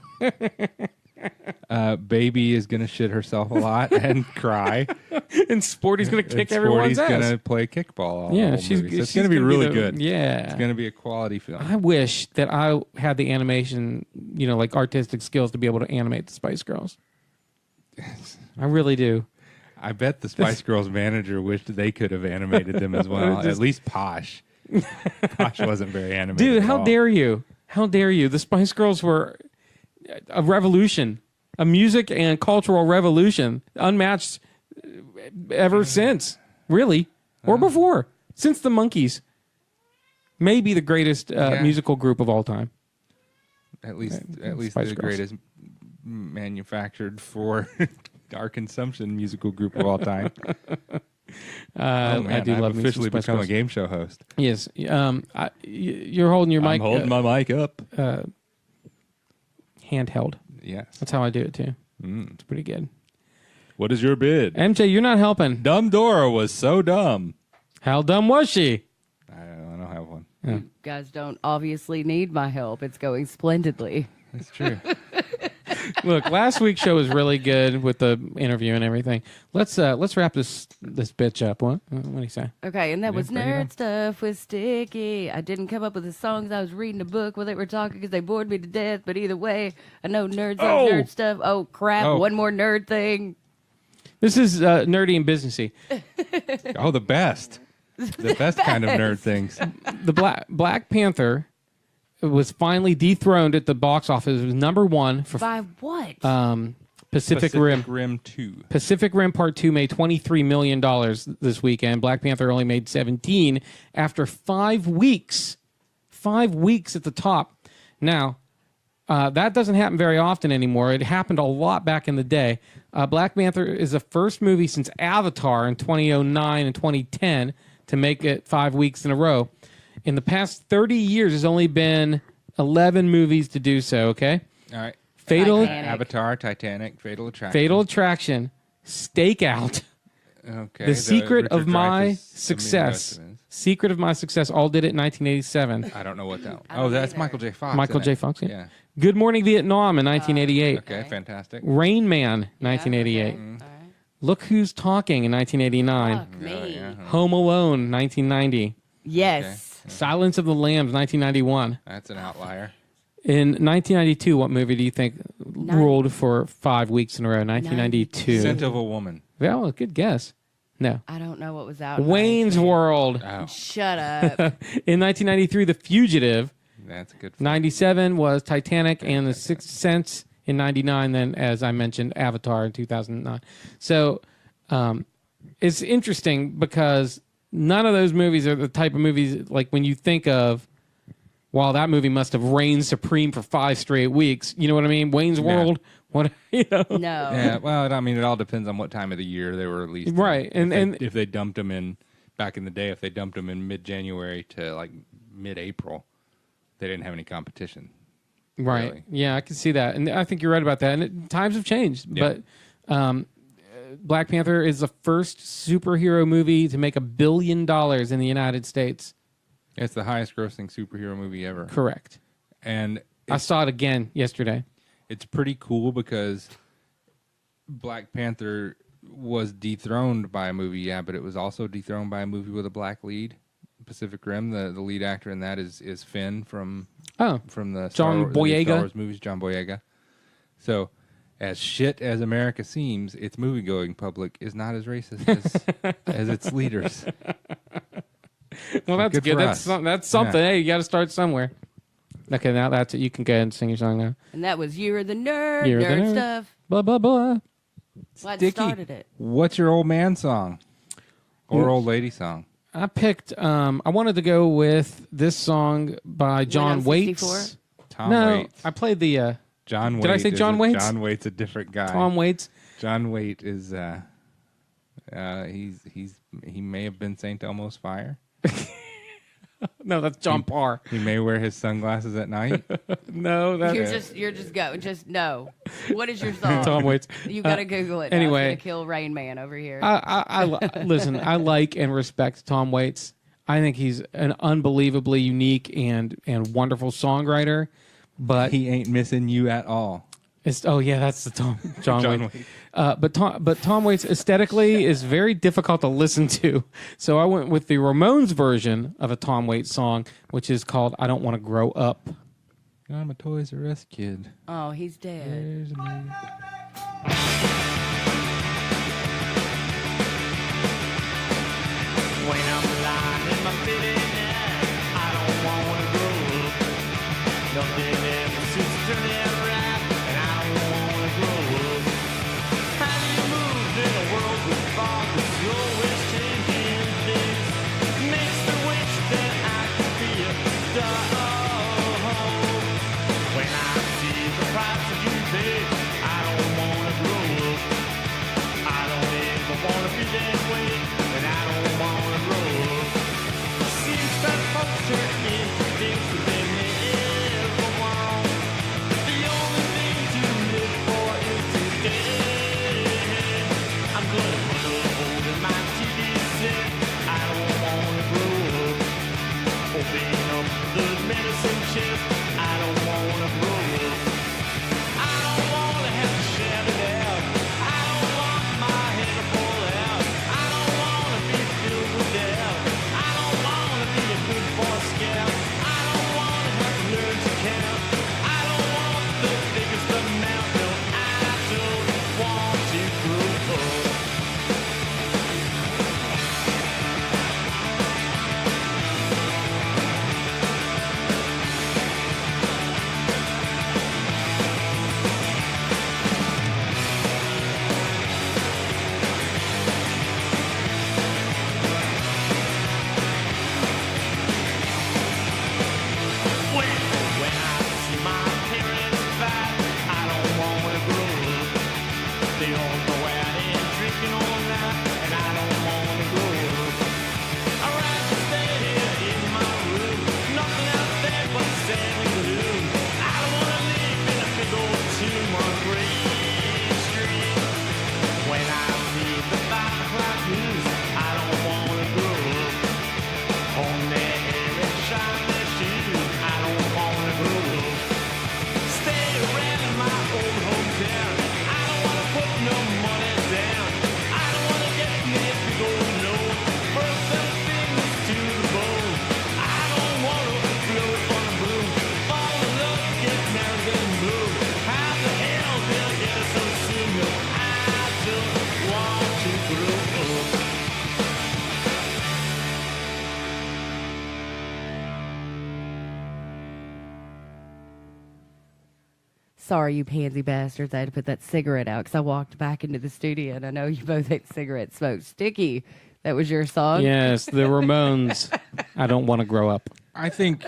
[SPEAKER 4] Baby is going to shit herself a lot and cry.
[SPEAKER 3] And Sporty's going to kick
[SPEAKER 4] And
[SPEAKER 3] everyone's
[SPEAKER 4] Sporty's
[SPEAKER 3] ass.
[SPEAKER 4] going to play kickball. All
[SPEAKER 3] Yeah,
[SPEAKER 4] the
[SPEAKER 3] she's
[SPEAKER 4] movie. So it's
[SPEAKER 3] she's
[SPEAKER 4] going to be
[SPEAKER 3] gonna
[SPEAKER 4] really
[SPEAKER 3] the-
[SPEAKER 4] good.
[SPEAKER 3] Yeah.
[SPEAKER 4] It's going to be a quality film.
[SPEAKER 3] I wish that I had the animation, like artistic skills to be able to animate the Spice Girls. I really do.
[SPEAKER 4] I bet the Spice Girls manager wished they could have animated them as well. At least Posh. Posh wasn't very animated.
[SPEAKER 3] Dude,
[SPEAKER 4] at
[SPEAKER 3] how
[SPEAKER 4] all.
[SPEAKER 3] dare you? How dare you? The Spice Girls were a revolution, a music and cultural revolution, unmatched ever since, really, or before, since the Monkees. Maybe the greatest musical group of all time.
[SPEAKER 4] At least
[SPEAKER 3] Spice
[SPEAKER 4] the
[SPEAKER 3] Girls.
[SPEAKER 4] greatest manufactured for our consumption musical group of all time.
[SPEAKER 3] I do
[SPEAKER 4] I've
[SPEAKER 3] love me some
[SPEAKER 4] officially
[SPEAKER 3] Spice
[SPEAKER 4] become
[SPEAKER 3] Girls.
[SPEAKER 4] a game show host.
[SPEAKER 3] Yes. You're holding your mic.
[SPEAKER 4] I'm holding my mic up.
[SPEAKER 3] Handheld.
[SPEAKER 4] Yes.
[SPEAKER 3] That's how I do it too. It's pretty good.
[SPEAKER 4] What is your bid?
[SPEAKER 3] MJ, you're not helping.
[SPEAKER 4] Dumb Dora was so dumb.
[SPEAKER 3] How dumb was she?
[SPEAKER 4] I don't have one.
[SPEAKER 2] You guys don't obviously need my help. It's going splendidly.
[SPEAKER 4] That's true.
[SPEAKER 3] Look, last week's show was really good with the interview and everything. Let's wrap this bitch up. What do you say?
[SPEAKER 2] Okay, and that was
[SPEAKER 4] bring it on.
[SPEAKER 2] Nerd Stuff with Sticky. I didn't come up with the songs. I was reading a book while they were talking because they bored me to death. But either way, I know nerds love nerd stuff. Oh, crap.
[SPEAKER 3] Oh.
[SPEAKER 2] One more nerd thing.
[SPEAKER 3] This is nerdy and businessy.
[SPEAKER 4] Oh, the best. The best kind of nerd things.
[SPEAKER 3] The Black Panther was finally dethroned at the box office. It was number one for
[SPEAKER 2] By what?
[SPEAKER 3] Pacific Rim.
[SPEAKER 4] Rim 2.
[SPEAKER 3] Pacific Rim Part 2 made $23 million this weekend. Black Panther only made 17 after 5 weeks. 5 weeks at the top. Now, that doesn't happen very often anymore. It happened a lot back in the day. Black Panther is the first movie since Avatar in 2009 and 2010 to make it 5 weeks in a row. In the past 30 years, there's only been 11 movies to do so, okay?
[SPEAKER 4] All right.
[SPEAKER 3] Fatal
[SPEAKER 2] Titanic.
[SPEAKER 4] Avatar, Titanic, Fatal Attraction.
[SPEAKER 3] Fatal Attraction, Stakeout,
[SPEAKER 4] Okay.
[SPEAKER 3] The Secret of
[SPEAKER 4] Richard
[SPEAKER 3] My
[SPEAKER 4] Dreyfuss,
[SPEAKER 3] Success.
[SPEAKER 4] Amazing
[SPEAKER 3] Secret of My Success, all did it in 1987.
[SPEAKER 4] Specimens. I don't know what that.
[SPEAKER 2] I don't
[SPEAKER 4] that's
[SPEAKER 2] either.
[SPEAKER 4] Michael J. Fox.
[SPEAKER 3] Michael
[SPEAKER 4] isn't
[SPEAKER 3] J.
[SPEAKER 4] it?
[SPEAKER 3] Fox, yeah.
[SPEAKER 4] Yeah.
[SPEAKER 3] Good Morning Vietnam in 1988.
[SPEAKER 4] Okay. Fantastic.
[SPEAKER 3] Rain Man, 1988.
[SPEAKER 2] Okay. All right.
[SPEAKER 3] Look Who's Talking in 1989.
[SPEAKER 2] Fuck me.
[SPEAKER 3] Home Alone, 1990.
[SPEAKER 2] Yes.
[SPEAKER 3] Silence of the Lambs, 1991.
[SPEAKER 4] That's an outlier.
[SPEAKER 3] In 1992, what movie do you think ruled for 5 weeks in a row? 1992.
[SPEAKER 4] Scent of a Woman.
[SPEAKER 3] Well, good guess. No.
[SPEAKER 2] I don't know what was out. in
[SPEAKER 3] Wayne's
[SPEAKER 2] 19.
[SPEAKER 3] World.
[SPEAKER 4] Oh,
[SPEAKER 2] Shut up.
[SPEAKER 3] In 1993, The Fugitive.
[SPEAKER 4] that's a good.
[SPEAKER 3] 97 was Titanic and The Sixth Sense in 99. Then, as I mentioned, Avatar in 2009. So it's interesting because none of those movies are the type of movies like when you think of, wow, that movie must have reigned supreme for 5 straight weeks. You know what I mean? Wayne's World. What you know?
[SPEAKER 2] No.
[SPEAKER 4] Yeah, well, I mean, it all depends on what time of the year they were released.
[SPEAKER 3] Right,
[SPEAKER 4] If they dumped them in back in the day, if they dumped them in mid-January to like mid-April, they didn't have any competition.
[SPEAKER 3] Right.
[SPEAKER 4] Really.
[SPEAKER 3] Yeah, I can see that, and I think you're right about that. And times have changed,
[SPEAKER 4] Yeah.
[SPEAKER 3] but Black Panther is the first superhero movie to make $1 billion in the United States.
[SPEAKER 4] It's the highest-grossing superhero movie ever.
[SPEAKER 3] Correct.
[SPEAKER 4] And
[SPEAKER 3] I saw it again yesterday.
[SPEAKER 4] it's pretty cool because Black Panther was dethroned by a movie, yeah, but it was also dethroned by a movie with a black lead. Pacific Rim, the lead actor in that is Finn from the
[SPEAKER 3] John
[SPEAKER 4] the new
[SPEAKER 3] Boyega.
[SPEAKER 4] Star Wars movies, John Boyega. So, as shit as America seems, its movie-going public is not as racist as its leaders.
[SPEAKER 3] Well, that's
[SPEAKER 4] Good
[SPEAKER 3] good.
[SPEAKER 4] for
[SPEAKER 3] That's
[SPEAKER 4] us.
[SPEAKER 3] that's something.
[SPEAKER 4] Yeah.
[SPEAKER 3] Hey, you got to start somewhere. Okay, now that's it. You can go ahead and sing your song now.
[SPEAKER 2] And that was You're the Nerd,
[SPEAKER 3] You're the
[SPEAKER 2] nerd
[SPEAKER 3] Nerd.
[SPEAKER 2] stuff.
[SPEAKER 3] Blah blah blah.
[SPEAKER 2] Well, I
[SPEAKER 4] Sticky.
[SPEAKER 2] started it.
[SPEAKER 4] What's your old man song or old lady song?
[SPEAKER 3] I picked. I wanted to go with this song by John
[SPEAKER 2] I'm
[SPEAKER 3] Waits.
[SPEAKER 2] 64?
[SPEAKER 4] Tom
[SPEAKER 3] No,
[SPEAKER 4] Waits.
[SPEAKER 3] I played the
[SPEAKER 4] John Waits.
[SPEAKER 3] Did I say John Waits?
[SPEAKER 4] John Waits, a different guy.
[SPEAKER 3] Tom Waits.
[SPEAKER 4] John Waite is he may have been St. Elmo's Fire.
[SPEAKER 3] No, that's John Parr.
[SPEAKER 4] He may wear his sunglasses at night.
[SPEAKER 3] No, that's
[SPEAKER 2] You're just go. Just no. What is your song?
[SPEAKER 3] Tom Waits.
[SPEAKER 2] You gotta Google it.
[SPEAKER 3] anyway.
[SPEAKER 2] I was gonna kill Rain Man over here.
[SPEAKER 3] I listen. I like and respect Tom Waits. I think he's an unbelievably unique and wonderful songwriter. But
[SPEAKER 4] He ain't missing you at all.
[SPEAKER 3] it's that's the John
[SPEAKER 4] John
[SPEAKER 3] Waits.
[SPEAKER 4] Waits.
[SPEAKER 3] But Tom Waits aesthetically is very difficult to listen to. So I went with the Ramones version of a Tom Waits song, which is called "I Don't Want to Grow Up."
[SPEAKER 4] I'm a Toys R Us kid.
[SPEAKER 2] Oh, he's dead.
[SPEAKER 4] There's a man.
[SPEAKER 5] When I'm lying in my bed at night, I don't wanna grow up. Nothing ever seems to turn out right, and I don't wanna grow up. How do you move in a world with fog that's always changing things? Makes me wish that I could be a dog. When I see the price that you pay, I don't wanna grow up. I don't ever wanna be that way, and I don't wanna grow up. Seems that folks turn into things that they never want. The only thing to live for is today. I'm gonna put a hold in my TV set. I don't wanna grow up. Open up the medicine chest. I don't wanna grow up. I don't wanna have to shout it out. I don't want my head to fall out. I don't wanna be filled with doubt. I don't wanna be a good boy scout. I don't wanna have to learn to count. I don't want the biggest amount. No, I don't want to grow up. When I see my parents fight, I don't wanna grow up. They all go out and drinking all night, and I don't wanna grow up. I'd rather stay here in my room, nothing out there but sand and gloom. I don't wanna live in a big old tomb on Green Street. When I see the 5 o'clock news, I don't wanna grow up. On their hair and shine their shoes, I don't wanna grow up. Stay around in my old hometown. I don't wanna put no money down. I don't wanna get me a big old loan for a better fingers to the bone. I don't wanna blow it on a broom. Fall in love, get married and bloom. How the hell did I get it so soon? No, I just want to grow up.
[SPEAKER 2] Sorry, you pansy bastards. I had to put that cigarette out because I walked back into the studio and I know you both hate cigarette smoke. Sticky, That was your song?
[SPEAKER 3] Yes, the Ramones. I don't want to grow up.
[SPEAKER 4] I think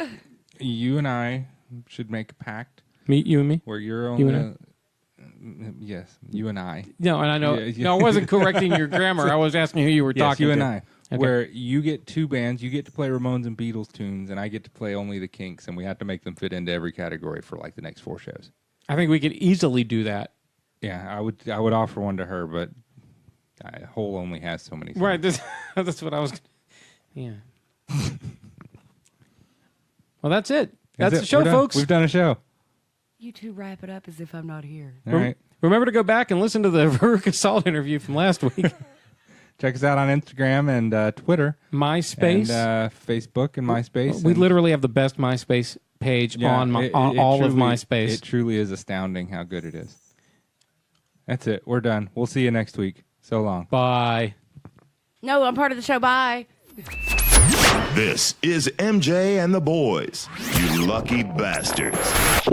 [SPEAKER 4] you and I should make a pact
[SPEAKER 3] Meet you and me?
[SPEAKER 4] where you're
[SPEAKER 3] You
[SPEAKER 4] only.
[SPEAKER 3] and
[SPEAKER 4] Yes, you and I.
[SPEAKER 3] No, and I know.
[SPEAKER 4] Yeah, yeah.
[SPEAKER 3] No, I wasn't correcting your grammar. I was asking who you were
[SPEAKER 4] Yes,
[SPEAKER 3] talking
[SPEAKER 4] you
[SPEAKER 3] to.
[SPEAKER 4] and I.
[SPEAKER 3] Okay.
[SPEAKER 4] Where you get two bands, you get to play Ramones and Beatles tunes, and I get to play only the Kinks, and we have to make them fit into every category for like the next 4 shows.
[SPEAKER 3] I think we could easily do that.
[SPEAKER 4] Yeah, I would offer one to her, but Hole only has so many songs.
[SPEAKER 3] Right. That's what I was. Yeah. Well, that's it. That's the show,
[SPEAKER 4] We're done.
[SPEAKER 3] folks.
[SPEAKER 4] We've done a show.
[SPEAKER 2] You two wrap it up as if I'm not here.
[SPEAKER 4] All right.
[SPEAKER 3] Remember to go back and listen to the Veruca Salt interview from last week.
[SPEAKER 4] Check us out on Instagram and Twitter.
[SPEAKER 3] MySpace.
[SPEAKER 4] And Facebook and MySpace.
[SPEAKER 3] We
[SPEAKER 4] and-
[SPEAKER 3] literally have the best MySpace page
[SPEAKER 4] Yeah,
[SPEAKER 3] on
[SPEAKER 4] it
[SPEAKER 3] all of
[SPEAKER 4] truly-
[SPEAKER 3] MySpace.
[SPEAKER 4] It truly is astounding how good it is. That's it. We're done. We'll see you next week. So long.
[SPEAKER 3] Bye.
[SPEAKER 2] No, I'm part of the show. Bye.
[SPEAKER 1] This is MJ and the Boys. You lucky bastards.